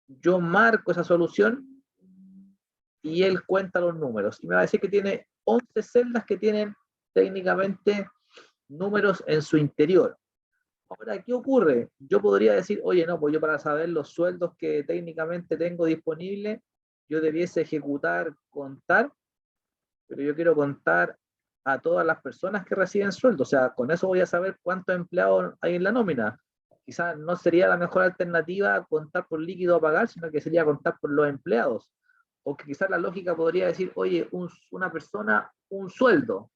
yo marco esa solución y él cuenta los números. Y me va a decir que tiene 11 celdas que tienen técnicamente números en su interior. Ahora, ¿qué ocurre? Yo podría decir, oye, no, pues yo para saber los sueldos que técnicamente tengo disponibles, yo debiese ejecutar contar, pero yo quiero contar a todas las personas que reciben sueldo. O sea, con eso voy a saber cuántos empleados hay en la nómina. Quizás no sería la mejor alternativa contar por líquido a pagar, sino que sería contar por los empleados. O que quizás la lógica podría decir, oye, una persona, un sueldo.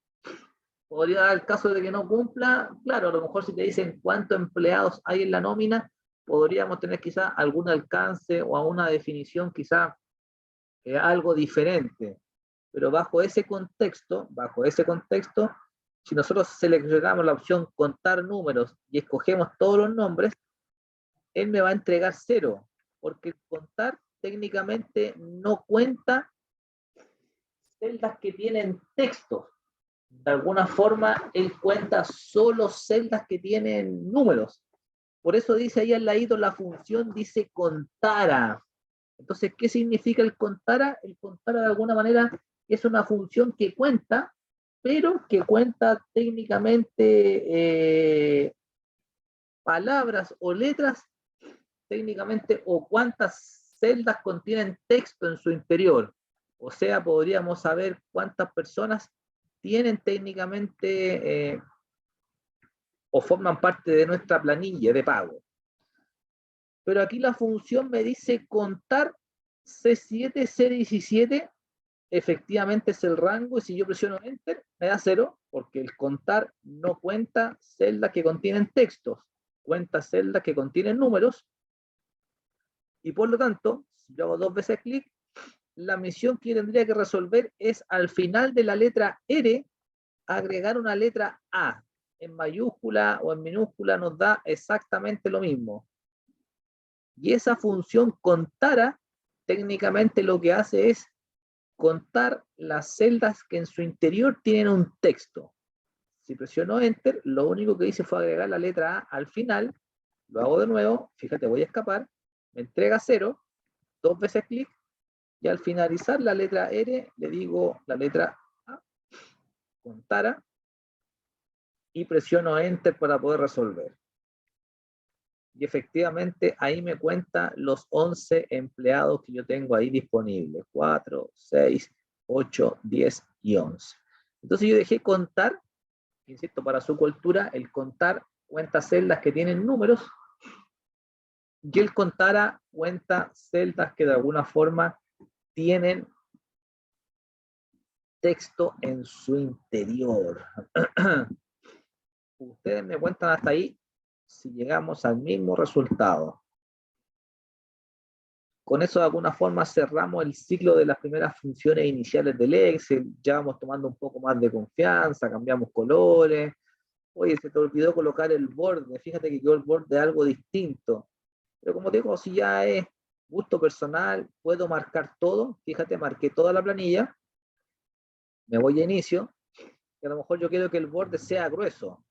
Podría dar el caso de que no cumpla, claro, a lo mejor si te dicen cuántos empleados hay en la nómina, podríamos tener quizá algún alcance o una definición quizá algo diferente. Pero bajo ese contexto, si nosotros seleccionamos la opción contar números y escogemos todos los nombres, él me va a entregar 0, porque contar técnicamente no cuenta celdas que tienen textos. De alguna forma, él cuenta solo celdas que tienen números. Por eso dice ahí al ladito la función, dice contara. Entonces, ¿qué significa el contara? El contara de alguna manera es una función que cuenta, pero que cuenta técnicamente palabras o letras, técnicamente, o cuántas celdas contienen texto en su interior. O sea, podríamos saber cuántas personas tienen técnicamente o forman parte de nuestra planilla de pago. Pero aquí la función me dice contar C7, C17, efectivamente es el rango, y si yo presiono Enter, me da 0, porque el contar no cuenta celdas que contienen textos, cuenta celdas que contienen números, y por lo tanto, si yo hago 2 veces clic, la misión que yo tendría que resolver es al final de la letra R, agregar una letra A. En mayúscula o en minúscula nos da exactamente lo mismo. Y esa función contara, técnicamente lo que hace es contar las celdas que en su interior tienen un texto. Si presiono Enter, lo único que hice fue agregar la letra A al final. Lo hago de nuevo, fíjate, voy a escapar, me entrega 0, 2 veces clic, y al finalizar la letra R, le digo la letra A, contara, y presiono Enter para poder resolver. Y efectivamente ahí me cuenta los 11 empleados que yo tengo ahí disponibles. 4, 6, 8, 10 y 11. Entonces yo dejé contar, insisto, para su cultura, el contar cuenta celdas que tienen números, y el contara cuenta celdas que de alguna forma tienen texto en su interior. Ustedes me cuentan hasta ahí si llegamos al mismo resultado. Con eso de alguna forma cerramos el ciclo de las primeras funciones iniciales del Excel, ya vamos tomando un poco más de confianza, cambiamos colores. Oye, se te olvidó colocar el borde, fíjate que quedó el borde de algo distinto. Pero como te digo, si ya es gusto personal, puedo marcar todo, fíjate, marqué toda la planilla, me voy a inicio, y a lo mejor yo quiero que el borde sea grueso,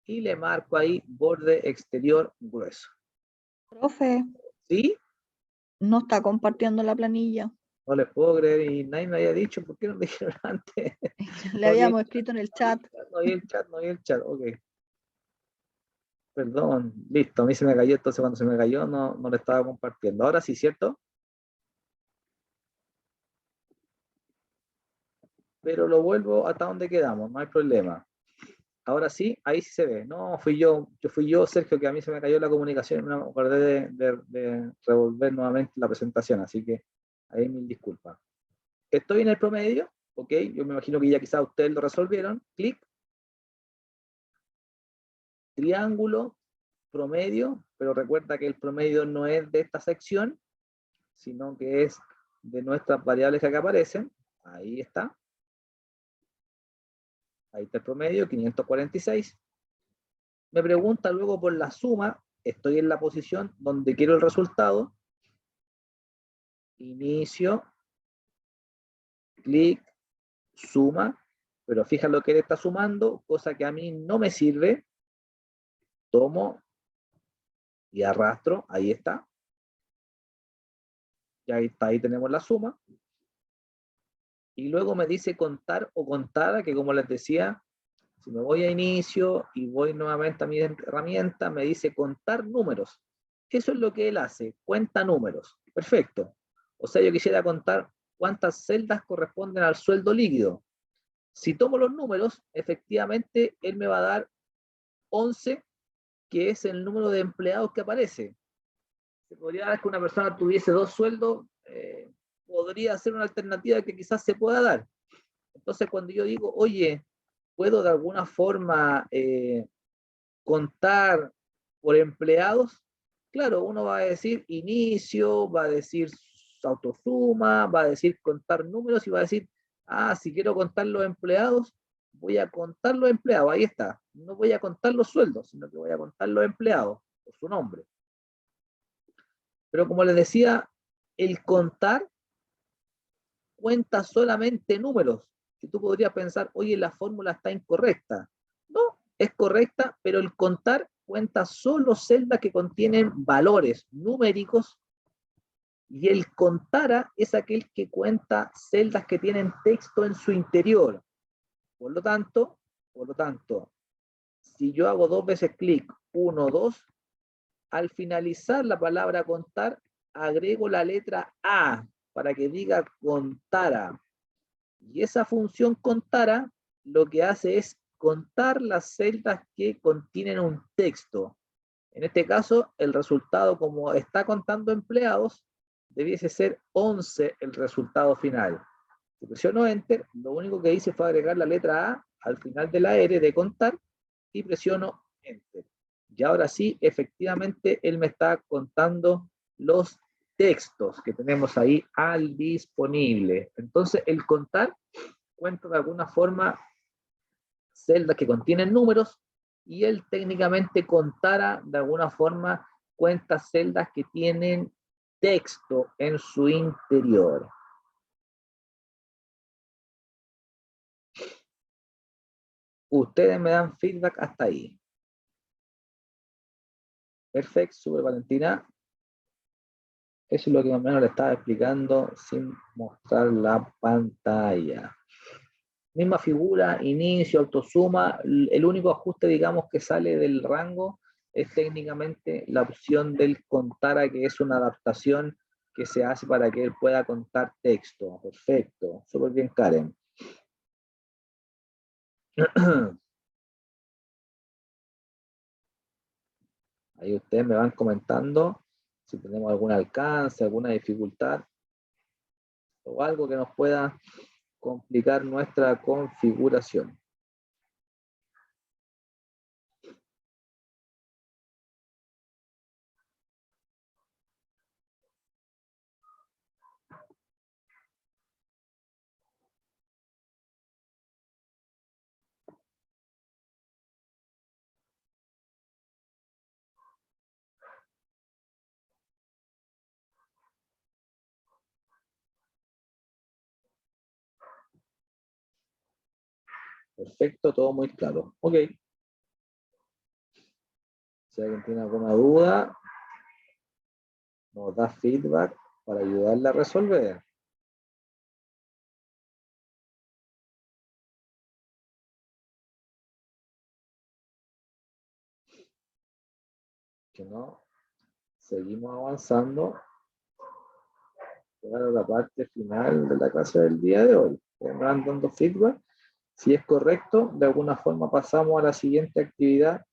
y le marco ahí borde exterior grueso. Profe, ¿Sí? no está compartiendo la planilla. No les puedo creer, y nadie me había dicho, ¿por qué no me dijeron antes? Le habíamos escrito en el chat. No vi el chat, ok. Perdón, listo, a mí se me cayó, entonces cuando se me cayó no lo estaba compartiendo. Ahora sí, ¿cierto? Pero lo vuelvo hasta donde quedamos, no hay problema. Ahora sí, ahí sí se ve. No, fui yo, Sergio, que a mí se me cayó la comunicación, no me acordé de revolver nuevamente la presentación, así que ahí mil disculpas. Estoy en el promedio, ok, yo me imagino que ya quizás ustedes lo resolvieron. Clic, triángulo, promedio, pero recuerda que el promedio no es de esta sección, sino que es de nuestras variables que acá aparecen. Ahí está. Ahí está el promedio, 546. Me pregunta luego por la suma. Estoy en la posición donde quiero el resultado. Inicio. Clic. Suma. Pero fíjate lo que él está sumando, cosa que a mí no me sirve. Tomo y arrastro. Ahí está. Y ahí está, ahí tenemos la suma. Y luego me dice contar o contada, que como les decía, si me voy a inicio y voy nuevamente a mi herramienta, me dice contar números. Eso es lo que él hace, cuenta números. Perfecto. O sea, yo quisiera contar cuántas celdas corresponden al sueldo líquido. Si tomo los números, efectivamente, él me va a dar 11, que es el número de empleados que aparece. Se podría dar que una persona tuviese 2 sueldos, podría ser una alternativa que quizás se pueda dar. Entonces, cuando yo digo, oye, ¿puedo de alguna forma contar por empleados? Claro, uno va a decir inicio, va a decir autosuma, va a decir contar números y va a decir, si quiero contar los empleados, voy a contar los empleados, ahí está. No voy a contar los sueldos, sino que voy a contar los empleados por su nombre. Pero como les decía, el contar cuenta solamente números. Y tú podrías pensar, oye, la fórmula está incorrecta. No, es correcta, pero el contar cuenta solo celdas que contienen valores numéricos, y el contara es aquel que cuenta celdas que tienen texto en su interior. Por lo tanto, si yo hago 2 veces clic, 1, 2, al finalizar la palabra contar, agrego la letra A para que diga contara. Y esa función contara lo que hace es contar las celdas que contienen un texto. En este caso, el resultado, como está contando empleados, debiese ser 11 el resultado final. Si presiono Enter, lo único que hice fue agregar la letra A al final de la R de contar y presiono Enter. Y ahora sí, efectivamente, él me está contando los textos que tenemos ahí al disponible. Entonces, el contar cuenta de alguna forma celdas que contienen números, y él técnicamente contara de alguna forma cuenta celdas que tienen texto en su interior. Ustedes me dan feedback hasta ahí. Perfecto, super Valentina. Eso es lo que más o menos le estaba explicando sin mostrar la pantalla. Misma figura, inicio, autosuma. El único ajuste, digamos, que sale del rango es técnicamente la opción del contara, que es una adaptación que se hace para que él pueda contar texto. Perfecto, súper bien, Karen. Ahí ustedes me van comentando si tenemos algún alcance, alguna dificultad o algo que nos pueda complicar nuestra configuración. Perfecto, todo muy claro. Ok. Si alguien tiene alguna duda, nos da feedback para ayudarle a resolver. Que no, seguimos avanzando para la parte final de la clase del día de hoy. Me van dando feedback. Si es correcto, de alguna forma pasamos a la siguiente actividad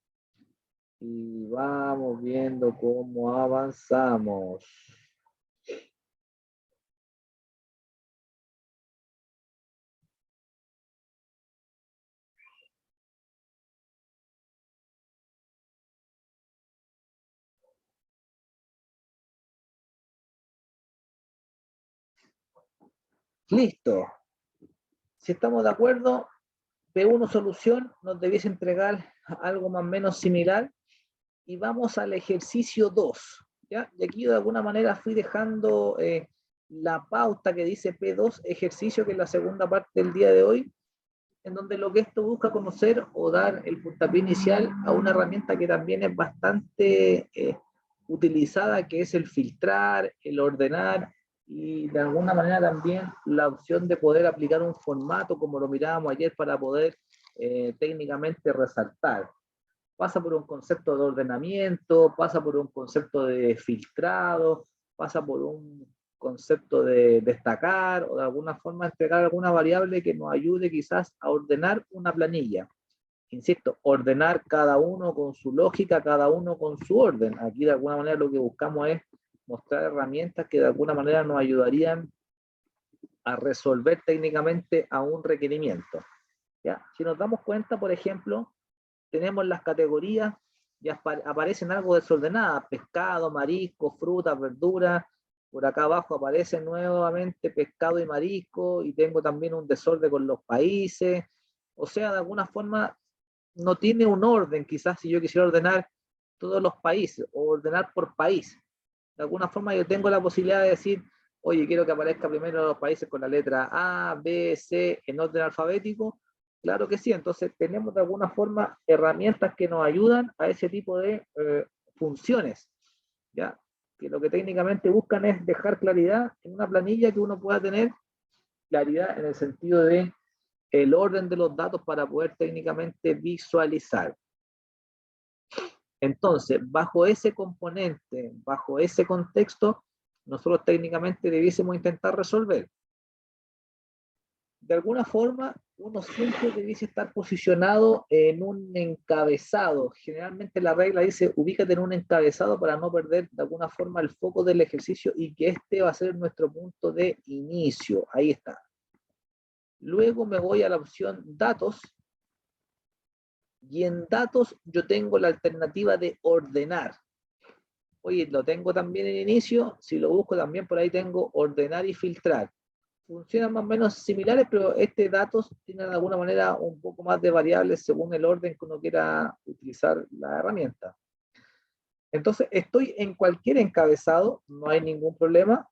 y vamos viendo cómo avanzamos. Listo. Si estamos de acuerdo, P1 solución nos debiese entregar algo más o menos similar, y vamos al ejercicio 2. ¿Ya? Y aquí de alguna manera fui dejando la pauta que dice P2 ejercicio, que es la segunda parte del día de hoy, en donde lo que esto busca conocer o dar el puntapié inicial a una herramienta que también es bastante utilizada, que es el filtrar, el ordenar, y de alguna manera también la opción de poder aplicar un formato como lo mirábamos ayer para poder técnicamente resaltar. Pasa por un concepto de ordenamiento, pasa por un concepto de filtrado, pasa por un concepto de destacar o de alguna forma entregar alguna variable que nos ayude quizás a ordenar una planilla. Insisto, ordenar cada uno con su lógica, cada uno con su orden. Aquí de alguna manera lo que buscamos es mostrar herramientas que de alguna manera nos ayudarían a resolver técnicamente a un requerimiento. ¿Ya? Si nos damos cuenta, por ejemplo, tenemos las categorías, ya aparecen algo desordenadas: pescado, marisco, frutas, verduras. Por acá abajo aparecen nuevamente pescado y marisco, y tengo también un desorden con los países. O sea, de alguna forma no tiene un orden. Quizás si yo quisiera ordenar todos los países o ordenar por país, de alguna forma yo tengo la posibilidad de decir, oye, quiero que aparezca primero los países con la letra A, B, C en orden alfabético, Claro que sí, entonces tenemos de alguna forma herramientas que nos ayudan a ese tipo de funciones, ¿ya? Que lo que técnicamente buscan es dejar claridad en una planilla, que uno pueda tener claridad en el sentido de el orden de los datos para poder técnicamente visualizar. Entonces, bajo ese componente, bajo ese contexto, nosotros técnicamente debiésemos intentar resolver. De alguna forma, uno siempre debiese estar posicionado en un encabezado. Generalmente la regla dice, ubícate en un encabezado para no perder de alguna forma el foco del ejercicio y que este va a ser nuestro punto de inicio. Ahí está. Luego me voy a la opción datos. Y en datos yo tengo la alternativa de ordenar. Oye, lo tengo también en inicio. Si lo busco también por ahí tengo ordenar y filtrar. Funcionan más o menos similares, pero este datos tiene de alguna manera un poco más de variables según el orden que uno quiera utilizar la herramienta. Entonces, estoy en cualquier encabezado, no hay ningún problema.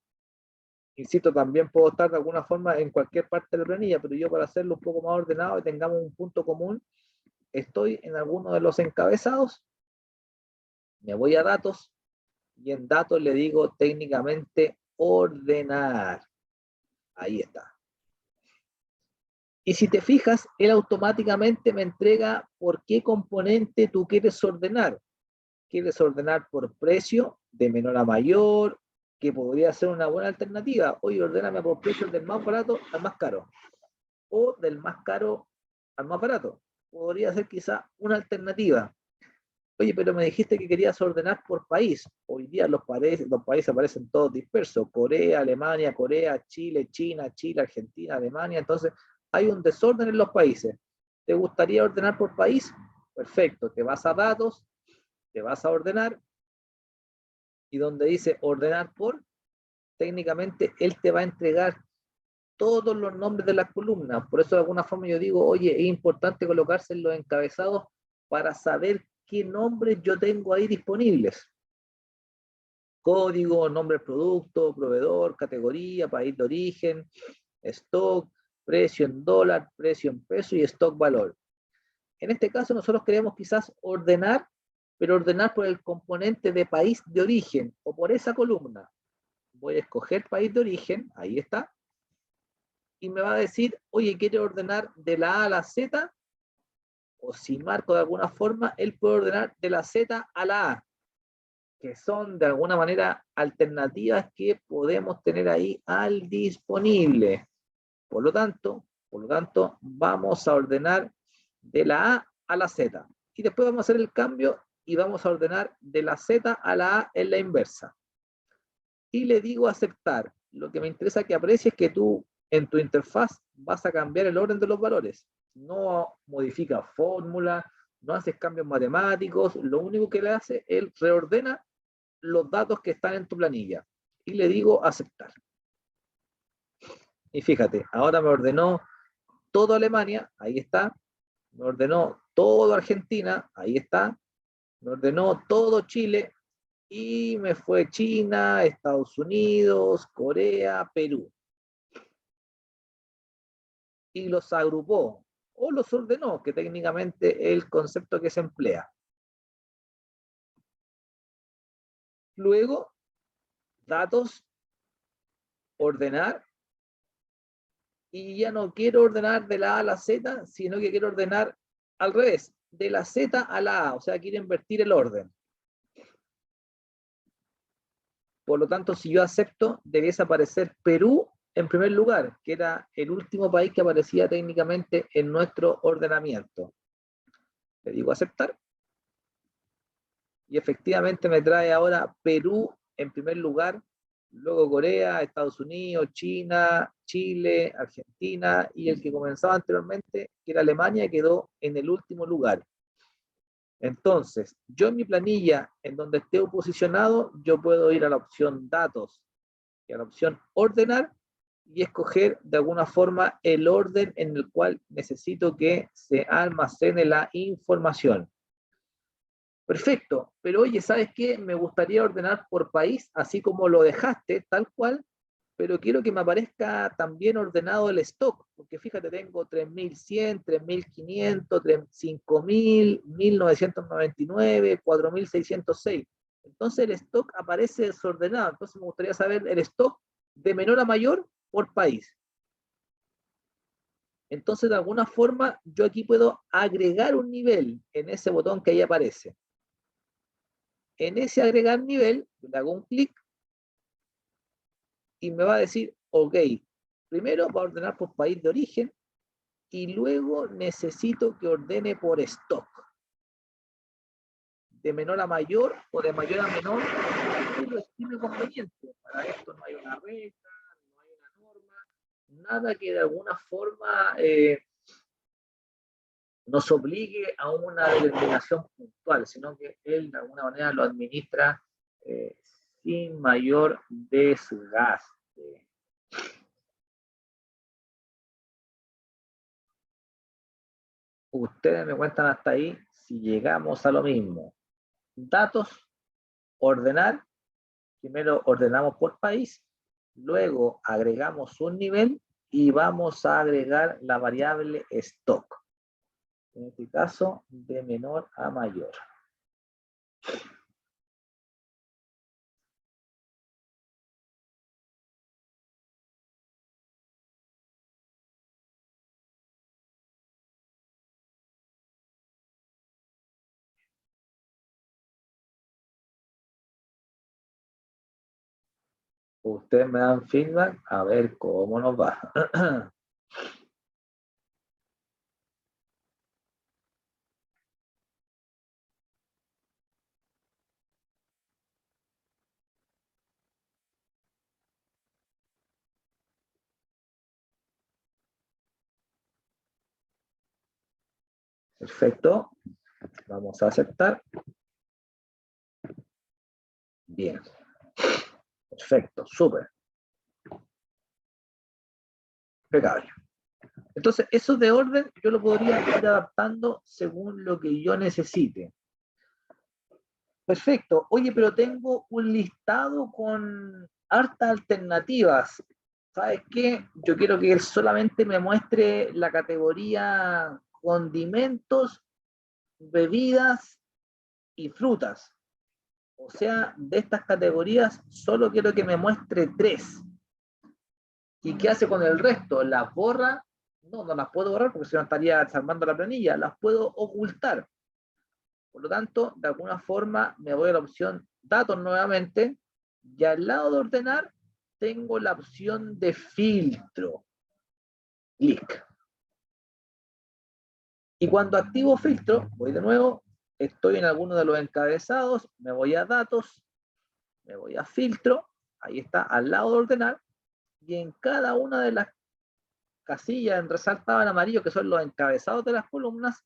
Insisto, también puedo estar de alguna forma en cualquier parte de la planilla, pero yo para hacerlo un poco más ordenado y tengamos un punto común, estoy en alguno de los encabezados, me voy a datos, y en datos le digo técnicamente ordenar. Ahí está. Y si te fijas, él automáticamente me entrega por qué componente tú quieres ordenar. ¿Quieres ordenar por precio, de menor a mayor? Que podría ser una buena alternativa. Oye, ordéname por precio del más barato al más caro. O del más caro al más barato. Podría ser quizá una alternativa. Oye, pero me dijiste que querías ordenar por país. Hoy día los países aparecen todos dispersos. Corea, Alemania, Corea, Chile, China, Chile, Argentina, Alemania. Entonces, hay un desorden en los países. ¿Te gustaría ordenar por país? Perfecto. Te vas a datos, te vas a ordenar, y donde dice ordenar por, técnicamente él te va a entregar todos los nombres de las columnas. Por eso de alguna forma yo digo, oye, es importante colocarse en los encabezados para saber qué nombres yo tengo ahí disponibles. Código, nombre del producto, proveedor, categoría, país de origen, stock, precio en dólar, precio en peso y stock valor. En este caso nosotros queremos quizás ordenar, pero ordenar por el componente de país de origen o por esa columna. Voy a escoger país de origen, ahí está, y me va a decir, oye, ¿quiere ordenar de la A a la Z? O si marco de alguna forma, él puede ordenar de la Z a la A, que son de alguna manera alternativas que podemos tener ahí al disponible. Por lo tanto, vamos a ordenar de la A a la Z. Y después vamos a hacer el cambio y vamos a ordenar de la Z a la A en la inversa. Y le digo aceptar. Lo que me interesa que aprecies es que tú en tu interfaz vas a cambiar el orden de los valores. No modifica fórmula, no haces cambios matemáticos, lo único que le hace es reordena los datos que están en tu planilla. Y le digo aceptar. Y fíjate, ahora me ordenó todo Alemania, ahí está. Me ordenó todo Argentina, ahí está. Me ordenó todo Chile y me fue China, Estados Unidos, Corea, Perú. Y los agrupó o los ordenó, que técnicamente es el concepto que se emplea. Luego, datos, ordenar, y ya no quiero ordenar de la A a la Z, sino que quiero ordenar al revés, de la Z a la A, o sea, quiero invertir el orden. Por lo tanto, si yo acepto, debiese aparecer Perú en primer lugar, que era el último país que aparecía técnicamente en nuestro ordenamiento. Le digo aceptar. Y efectivamente me trae ahora Perú en primer lugar, luego Corea, Estados Unidos, China, Chile, Argentina, y el que comenzaba anteriormente, que era Alemania, quedó en el último lugar. Entonces, yo en mi planilla, en donde esté posicionado, yo puedo ir a la opción datos y a la opción ordenar y escoger de alguna forma el orden en el cual necesito que se almacene la información. Perfecto, pero oye, ¿sabes qué? Me gustaría ordenar por país, así como lo dejaste, tal cual, pero quiero que me aparezca también ordenado el stock, porque fíjate, tengo 3100, 3500, 5000, 1999, 4606. Entonces el stock aparece desordenado. Entonces me gustaría saber el stock de menor a mayor por país. Entonces, de alguna forma, yo aquí puedo agregar un nivel en ese botón que ahí aparece. En ese agregar nivel, le hago un clic y me va a decir, ok, primero va a ordenar por país de origen y luego necesito que ordene por stock. De menor a mayor o de mayor a menor, y lo estime conveniente. Para esto no hay una regla, no hay una norma, nada que de alguna forma nos obligue a una determinación puntual, sino que él de alguna manera lo administra sin mayor desgaste. Ustedes me cuentan hasta ahí si llegamos a lo mismo. Datos, ordenar, primero ordenamos por país, luego agregamos un nivel y vamos a agregar la variable stock. En este caso, de menor a mayor. Ustedes me dan feedback a ver cómo nos va. Perfecto. Vamos a aceptar. Bien. Perfecto, súper. Impecable. Entonces, eso de orden yo lo podría ir adaptando según lo que yo necesite. Perfecto. Oye, pero tengo un listado con hartas alternativas. ¿Sabes qué? Yo quiero que él solamente me muestre la categoría condimentos, bebidas y frutas. O sea, de estas categorías solo quiero que me muestre 3. ¿Y qué hace con el resto? ¿Las borra? No, no las puedo borrar porque si no estaría desarmando la planilla. Las puedo ocultar. Por lo tanto, de alguna forma me voy a la opción datos nuevamente y al lado de ordenar tengo la opción de filtro. Clic. Y cuando activo filtro, voy de nuevo, estoy en alguno de los encabezados, me voy a datos, me voy a filtro, ahí está, al lado de ordenar, y en cada una de las casillas en resaltado en amarillo, que son los encabezados de las columnas,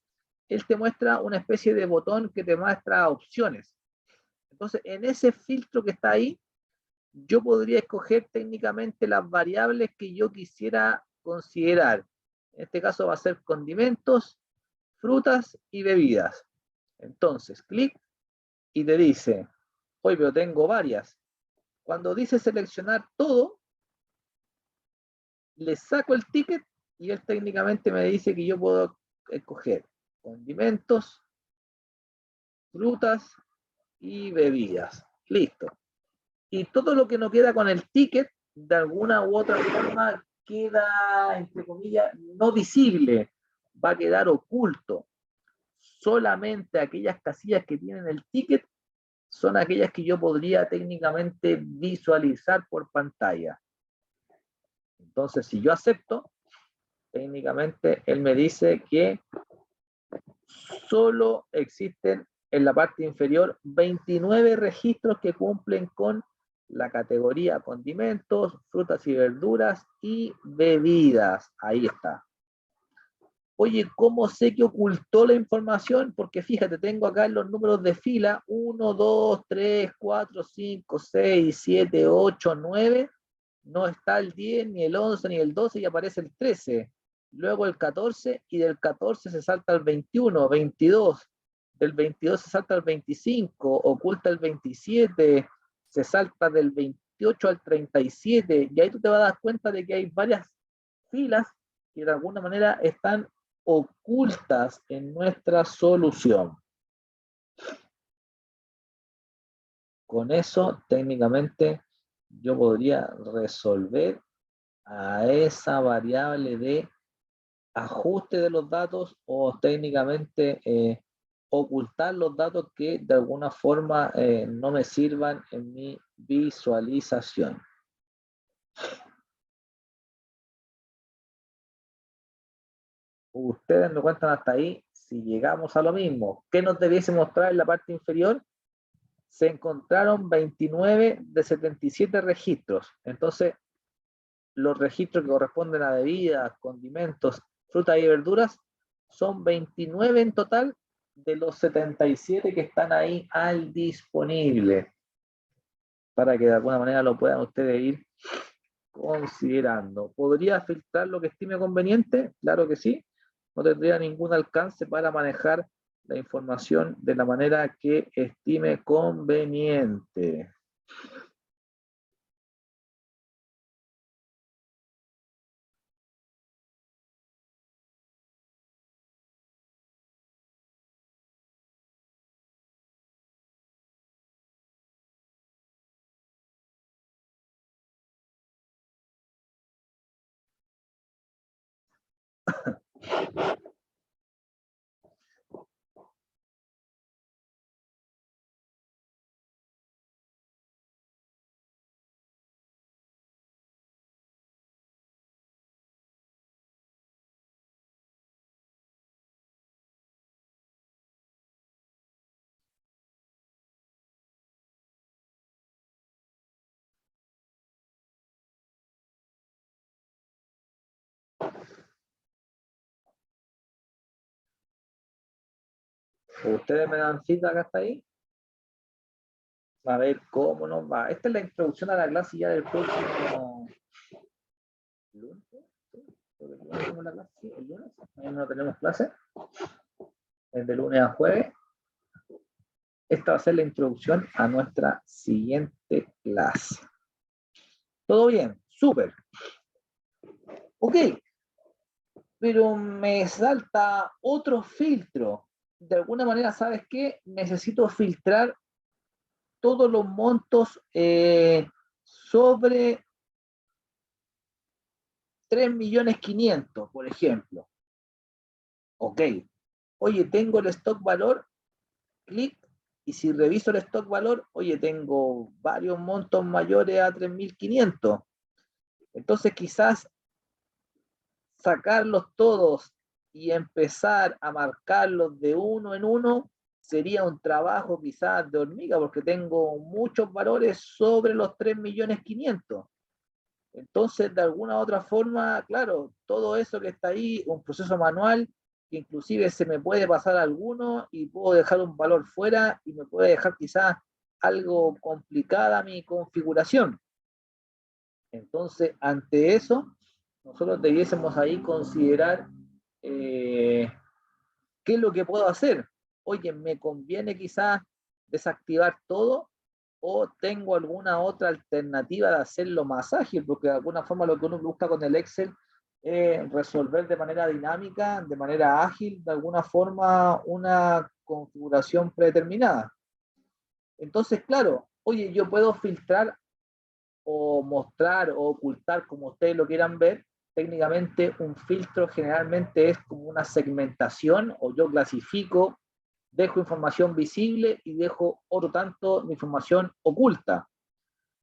él te muestra una especie de botón que te muestra opciones. Entonces, en ese filtro que está ahí, yo podría escoger técnicamente las variables que yo quisiera considerar. En este caso va a ser condimentos, frutas y bebidas. Entonces, clic y te dice, oye, pero tengo varias. Cuando dice seleccionar todo, le saco el ticket y él técnicamente me dice que yo puedo escoger condimentos, frutas y bebidas. Listo. Y todo lo que no queda con el ticket, de alguna u otra forma, queda, entre comillas, no visible. Va a quedar oculto. Solamente aquellas casillas que tienen el ticket son aquellas que yo podría técnicamente visualizar por pantalla. Entonces, si yo acepto, técnicamente él me dice que solo existen en la parte inferior 29 registros que cumplen con la categoría condimentos, frutas y verduras y bebidas. Ahí está. Oye, ¿cómo sé que ocultó la información? Porque fíjate, tengo acá los números de fila 1, 2, 3, 4, 5, 6, 7, 8, 9. No está el 10, ni el 11, ni el 12 y aparece el 13. Luego el 14 y del 14 se salta al 21, 22. Del 22 se salta al 25, oculta el 27, se salta del 28 al 37, y ahí tú te vas a dar cuenta de que hay varias filas que de alguna manera están ocultas en nuestra solución. Con eso, técnicamente, yo podría resolver a esa variable de ajuste de los datos o técnicamente ocultar los datos que de alguna forma no me sirvan en mi visualización. Ustedes me cuentan hasta ahí si llegamos a lo mismo. ¿Qué nos debiese mostrar en la parte inferior? Se encontraron 29 de 77 registros. Entonces, los registros que corresponden a bebidas, condimentos, frutas y verduras son 29 en total de los 77 que están ahí al disponible, para que de alguna manera lo puedan ustedes ir considerando. ¿Podría filtrar lo que estime conveniente? Claro que sí. No tendría ningún alcance para manejar la información de la manera que estime conveniente. ¿Ustedes me dan feedback hasta ahí? A ver cómo nos va. Esta es la introducción a la clase ya del próximo lunes. ¿El lunes? Mañana no tenemos clase. Es de lunes a jueves. Esta va a ser la introducción a nuestra siguiente clase. ¿Todo bien? Súper. Ok. Pero me salta otro filtro. De alguna manera, ¿sabes qué? Necesito filtrar todos los montos sobre 3.500.000, por ejemplo. Ok. Oye, tengo el stock valor, clic, y si reviso el stock valor, oye, tengo varios montos mayores a 3.500. Entonces quizás sacarlos todos y empezar a marcarlos de uno en uno sería un trabajo quizás de hormiga, porque tengo muchos valores sobre los 3.500.000. Entonces, de alguna u otra forma, claro, todo eso que está ahí, un proceso manual, que inclusive se me puede pasar alguno y puedo dejar un valor fuera y me puede dejar quizás algo complicada mi configuración. Entonces, ante eso, nosotros debiésemos ahí considerar qué es lo que puedo hacer. Oye, ¿me conviene quizás desactivar todo o tengo alguna otra alternativa de hacerlo más ágil? Porque de alguna forma lo que uno busca con el Excel es resolver de manera dinámica, de manera ágil, de alguna forma una configuración predeterminada. Entonces, claro, oye, yo puedo filtrar o mostrar o ocultar, como ustedes lo quieran ver. Técnicamente un filtro generalmente es como una segmentación, o yo clasifico, dejo información visible y dejo otro tanto de información oculta.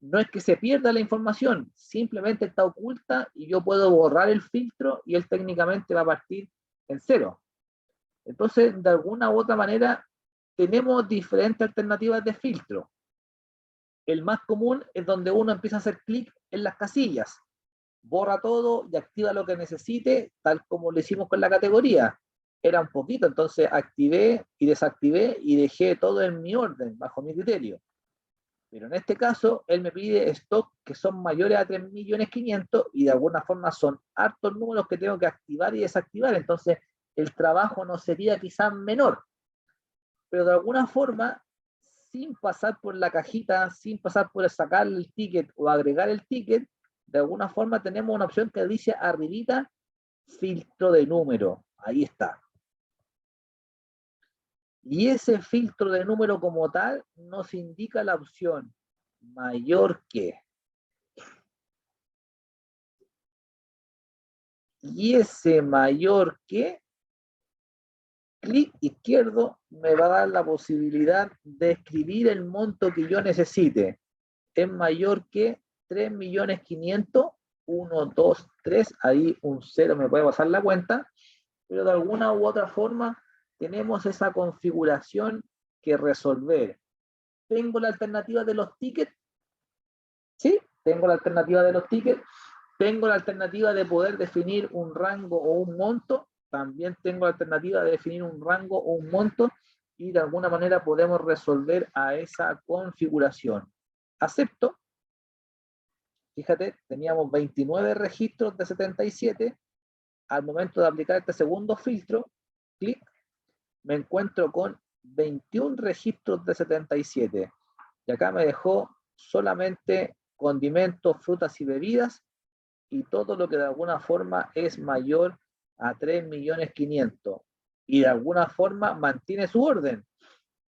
No es que se pierda la información, simplemente está oculta y yo puedo borrar el filtro y él técnicamente va a partir en cero. Entonces, de alguna u otra manera, tenemos diferentes alternativas de filtro. El más común es donde uno empieza a hacer clic en las casillas, borra todo y activa lo que necesite, tal como lo hicimos con la categoría. Era un poquito, entonces activé y desactivé y dejé todo en mi orden, bajo mi criterio. Pero en este caso, él me pide stock que son mayores a 3.500.000 y de alguna forma son hartos números que tengo que activar y desactivar. Entonces, el trabajo no sería quizás menor. Pero de alguna forma, sin pasar por la cajita, sin pasar por sacar el ticket o agregar el ticket, de alguna forma tenemos una opción que dice arribita, filtro de número. Ahí está. Y ese filtro de número como tal nos indica la opción mayor que. Y ese mayor que, clic izquierdo, me va a dar la posibilidad de escribir el monto que yo necesite. Es mayor que 3.500.000, 1, 2, 3, ahí un 0 me puede pasar la cuenta, pero de alguna u otra forma tenemos esa configuración que resolver. ¿Tengo la alternativa de los tickets? Sí, tengo la alternativa de los tickets. Tengo la alternativa de poder definir un rango o un monto. También tengo la alternativa de definir un rango o un monto y de alguna manera podemos resolver a esa configuración. Acepto. Fíjate, teníamos 29 registros de 77. Al momento de aplicar este segundo filtro, clic, me encuentro con 21 registros de 77. Y acá me dejó solamente condimentos, frutas y bebidas, y todo lo que de alguna forma es mayor a 3.500.000. Y de alguna forma mantiene su orden.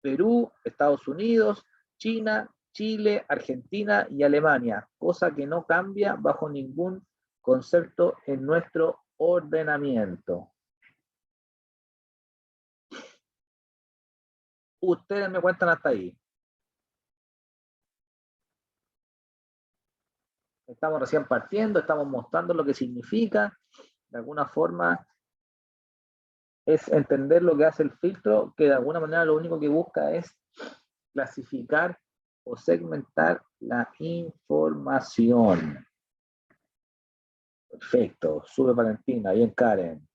Perú, Estados Unidos, China, Chile, Argentina y Alemania, cosa que no cambia bajo ningún concepto en nuestro ordenamiento. Ustedes me cuentan hasta ahí. Estamos recién partiendo, estamos mostrando lo que significa. De alguna forma es entender lo que hace el filtro, que de alguna manera lo único que busca es clasificar o segmentar la información. Perfecto, sube Valentina, bien Karen.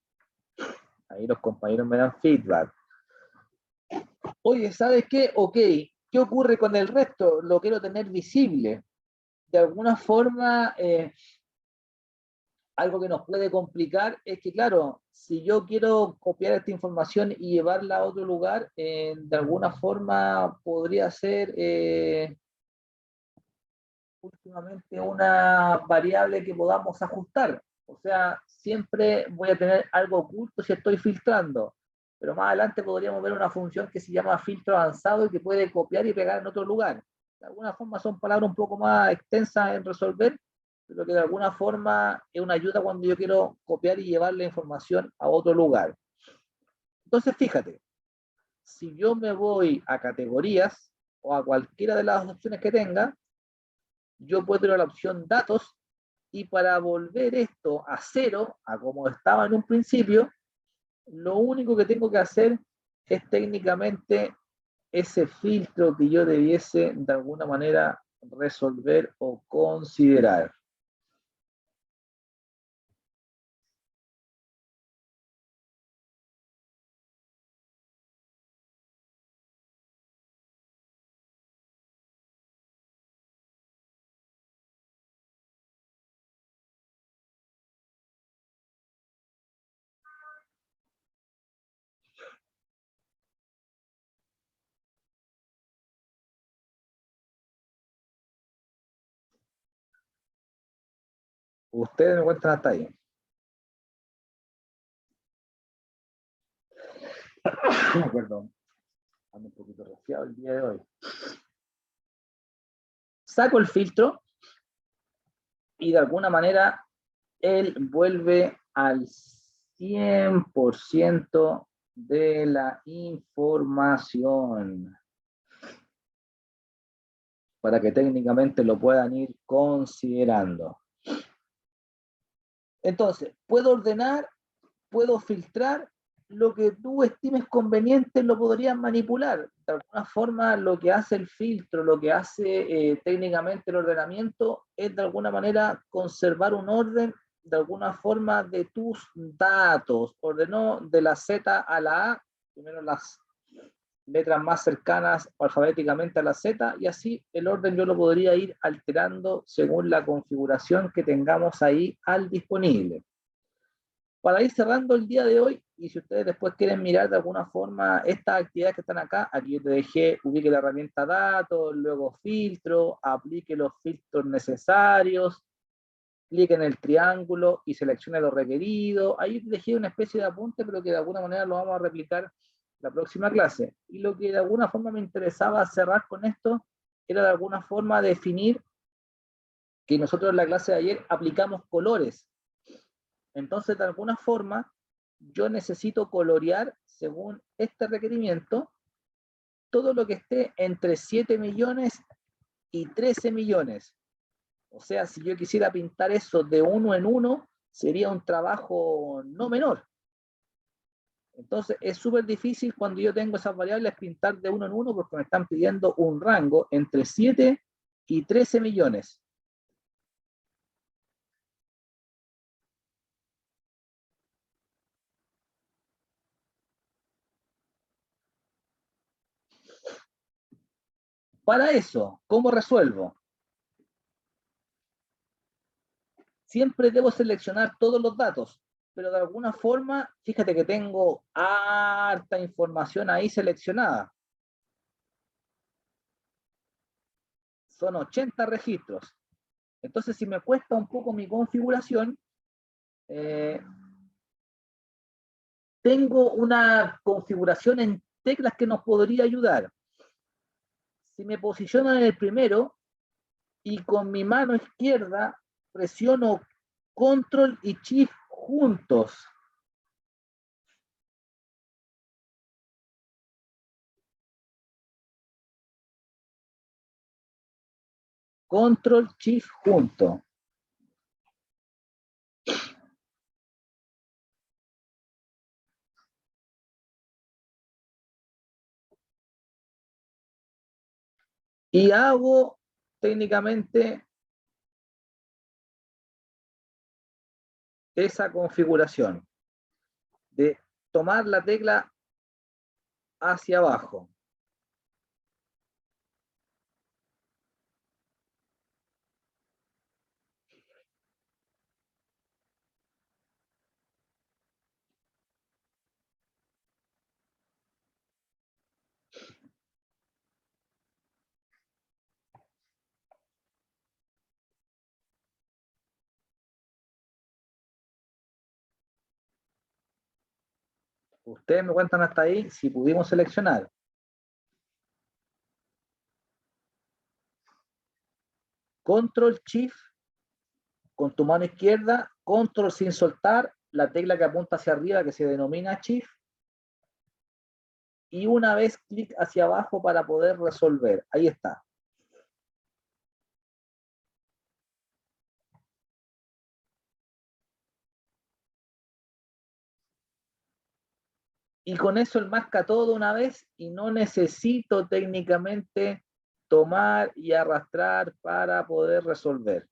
Ahí los compañeros me dan feedback. Oye, ¿sabes qué? Ok, ¿qué ocurre con el resto? Lo quiero tener visible. De alguna forma, algo que nos puede complicar es que, claro, si yo quiero copiar esta información y llevarla a otro lugar, de alguna forma podría ser últimamente una variable que podamos ajustar. O sea, siempre voy a tener algo oculto si estoy filtrando, pero más adelante podríamos ver una función que se llama filtro avanzado y que puede copiar y pegar en otro lugar. De alguna forma son palabras un poco más extensas en resolver, pero que de alguna forma es una ayuda cuando yo quiero copiar y llevar la información a otro lugar. Entonces, fíjate, si yo me voy a categorías o a cualquiera de las opciones que tenga, yo puedo tener la opción datos, y para volver esto a cero, a como estaba en un principio, lo único que tengo que hacer es técnicamente ese filtro que yo debiese de alguna manera resolver o considerar. Ustedes me cuentan hasta ahí. Perdón, ando un poquito resfriado el día de hoy. Saco el filtro y de alguna manera él vuelve al 100% de la información para que técnicamente lo puedan ir considerando. Entonces, puedo ordenar, puedo filtrar, lo que tú estimes conveniente lo podrías manipular. De alguna forma, lo que hace el filtro, lo que hace técnicamente el ordenamiento, es de alguna manera conservar un orden, de alguna forma, de tus datos. Ordenó de la Z a la A, primero las letras más cercanas alfabéticamente a la Z, y así el orden yo lo podría ir alterando según la configuración que tengamos ahí al disponible. para ir cerrando el día de hoy, y si ustedes después quieren mirar de alguna forma estas actividades que están acá, aquí yo te dejé, ubique la herramienta datos, luego filtro, aplique los filtros necesarios, clic en el triángulo y seleccione lo requerido. Ahí te dejé una especie de apunte, pero que de alguna manera lo vamos a replicar la próxima clase. Y lo que de alguna forma me interesaba cerrar con esto, era de alguna forma definir que nosotros en la clase de ayer aplicamos colores. Entonces, de alguna forma, yo necesito colorear, según este requerimiento, todo lo que esté entre 7 millones y 13 millones. O sea, si yo quisiera pintar eso de uno en uno, sería un trabajo no menor. Entonces, es súper difícil cuando yo tengo esas variables pintar de uno en uno porque me están pidiendo un rango entre 7 y 13 millones. Para eso, ¿cómo resuelvo? Siempre debo seleccionar todos los datos, pero de alguna forma, fíjate que tengo harta información ahí seleccionada. Son 80 registros. Entonces, si me cuesta un poco mi configuración, tengo una configuración en teclas que nos podría ayudar. Si me posiciono en el primero y con mi mano izquierda presiono Control y Shift juntos, Control Shift junto. Y hago técnicamente esa configuración de tomar la tecla hacia abajo. Ustedes me cuentan hasta ahí si pudimos seleccionar. Control Shift con tu mano izquierda, Control sin soltar, la tecla que apunta hacia arriba que se denomina Shift, y una vez clic hacia abajo para poder resolver. Ahí está. Y con eso él marca todo una vez y no necesito técnicamente tomar y arrastrar para poder resolver.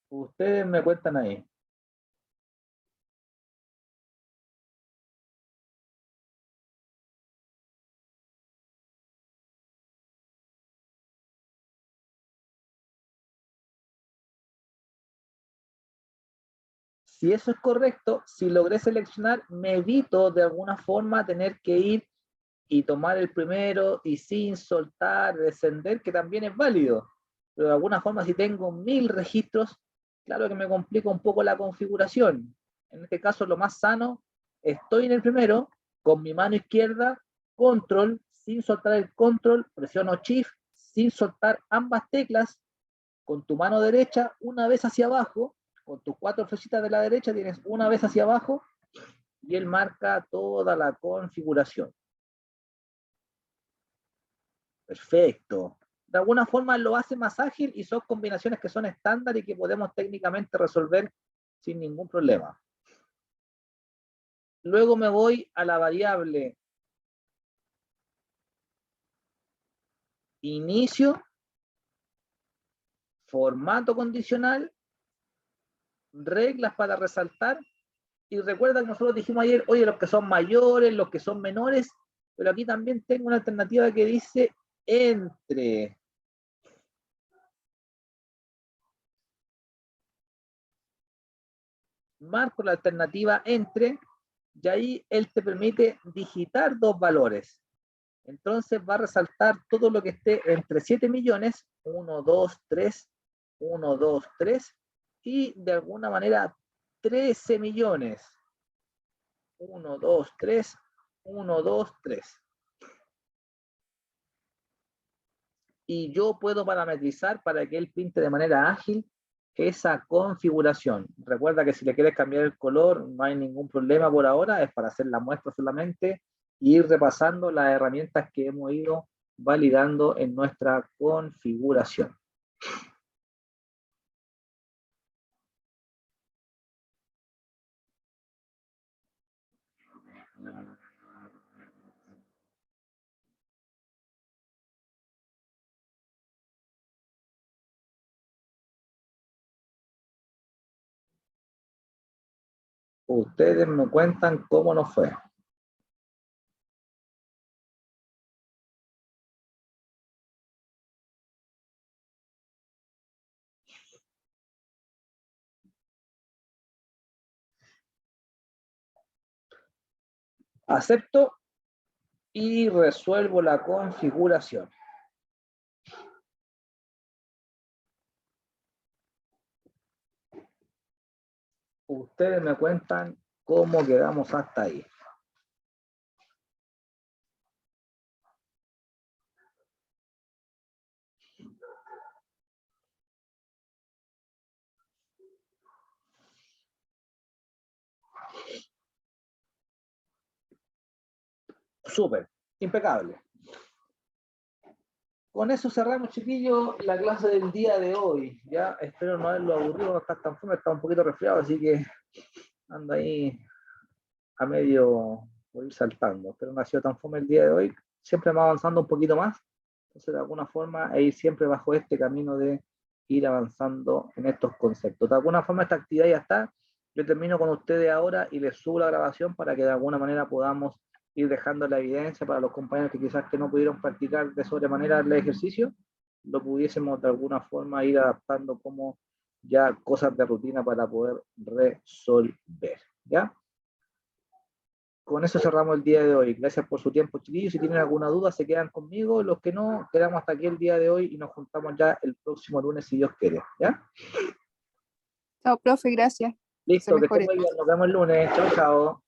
Ustedes me cuentan ahí. Si eso es correcto, si logré seleccionar, me evito de alguna forma tener que ir y tomar el primero y sin soltar, descender, que también es válido. Pero de alguna forma, si tengo 1000 registros, claro que me complica un poco la configuración. En este caso, lo más sano, estoy en el primero, con mi mano izquierda, control, sin soltar el control, presiono shift, sin soltar ambas teclas, con tu mano derecha, una vez hacia abajo, con tus 4 flechitas de la derecha, tienes una vez hacia abajo, y él marca toda la configuración. Perfecto. De alguna forma lo hace más ágil y son combinaciones que son estándar y que podemos técnicamente resolver sin ningún problema. Luego me voy a la variable inicio, formato condicional, reglas para resaltar, y recuerda que nosotros dijimos ayer, oye, los que son mayores, los que son menores, pero aquí también tengo una alternativa que dice entre. marco la alternativa entre, y ahí él te permite digitar dos valores. Entonces va a resaltar todo lo que esté entre 7 millones, 1, 2, 3, 1, 2, 3, y de alguna manera 13 millones. 1, 2, 3, 1, 2, 3. Y yo puedo parametrizar para que él pinte de manera ágil esa configuración. Recuerda que si le quieres cambiar el color, no hay ningún problema por ahora, es para hacer la muestra solamente y ir repasando las herramientas que hemos ido validando en nuestra configuración. Ustedes me cuentan cómo nos fue. Acepto y resuelvo la configuración. Ustedes me cuentan cómo quedamos hasta ahí. Súper, impecable. Con eso cerramos, chiquillos, la clase del día de hoy. Ya espero no haberlo aburrido, no estar tan fuerte, está un poquito resfriado, así que ando ahí a medio por ir saltando. Pero no ha sido tan fome el día de hoy, siempre va avanzando un poquito más. Entonces, de alguna forma, ir siempre bajo este camino de ir avanzando en estos conceptos. De alguna forma, esta actividad ya está. Yo termino con ustedes ahora y les subo la grabación para que de alguna manera podamos ir dejando la evidencia para los compañeros que quizás que no pudieron practicar de sobremanera el ejercicio, lo pudiésemos de alguna forma ir adaptando como ya cosas de rutina para poder resolver. ¿Ya? Con eso cerramos el día de hoy. Gracias por su tiempo, chiquillos. Si tienen alguna duda, se quedan conmigo. Los que no, quedamos hasta aquí el día de hoy y nos juntamos ya el próximo lunes, si Dios quiere. ¿Ya? Chao, profe, gracias. Listo, que estén mejore. muy bien. Nos vemos el lunes. Chao, chao.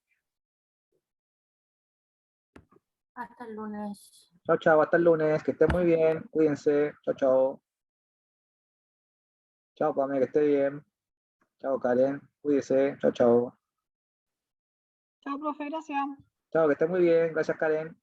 Hasta el lunes. Chao, chao. Hasta el lunes. Que estén muy bien. Cuídense. Chao, chao. Chao, Pame, que esté bien. Chao, Karen. Cuídense. Chao, chao. Chao, profe, gracias. Chao, que estén muy bien. Gracias, Karen.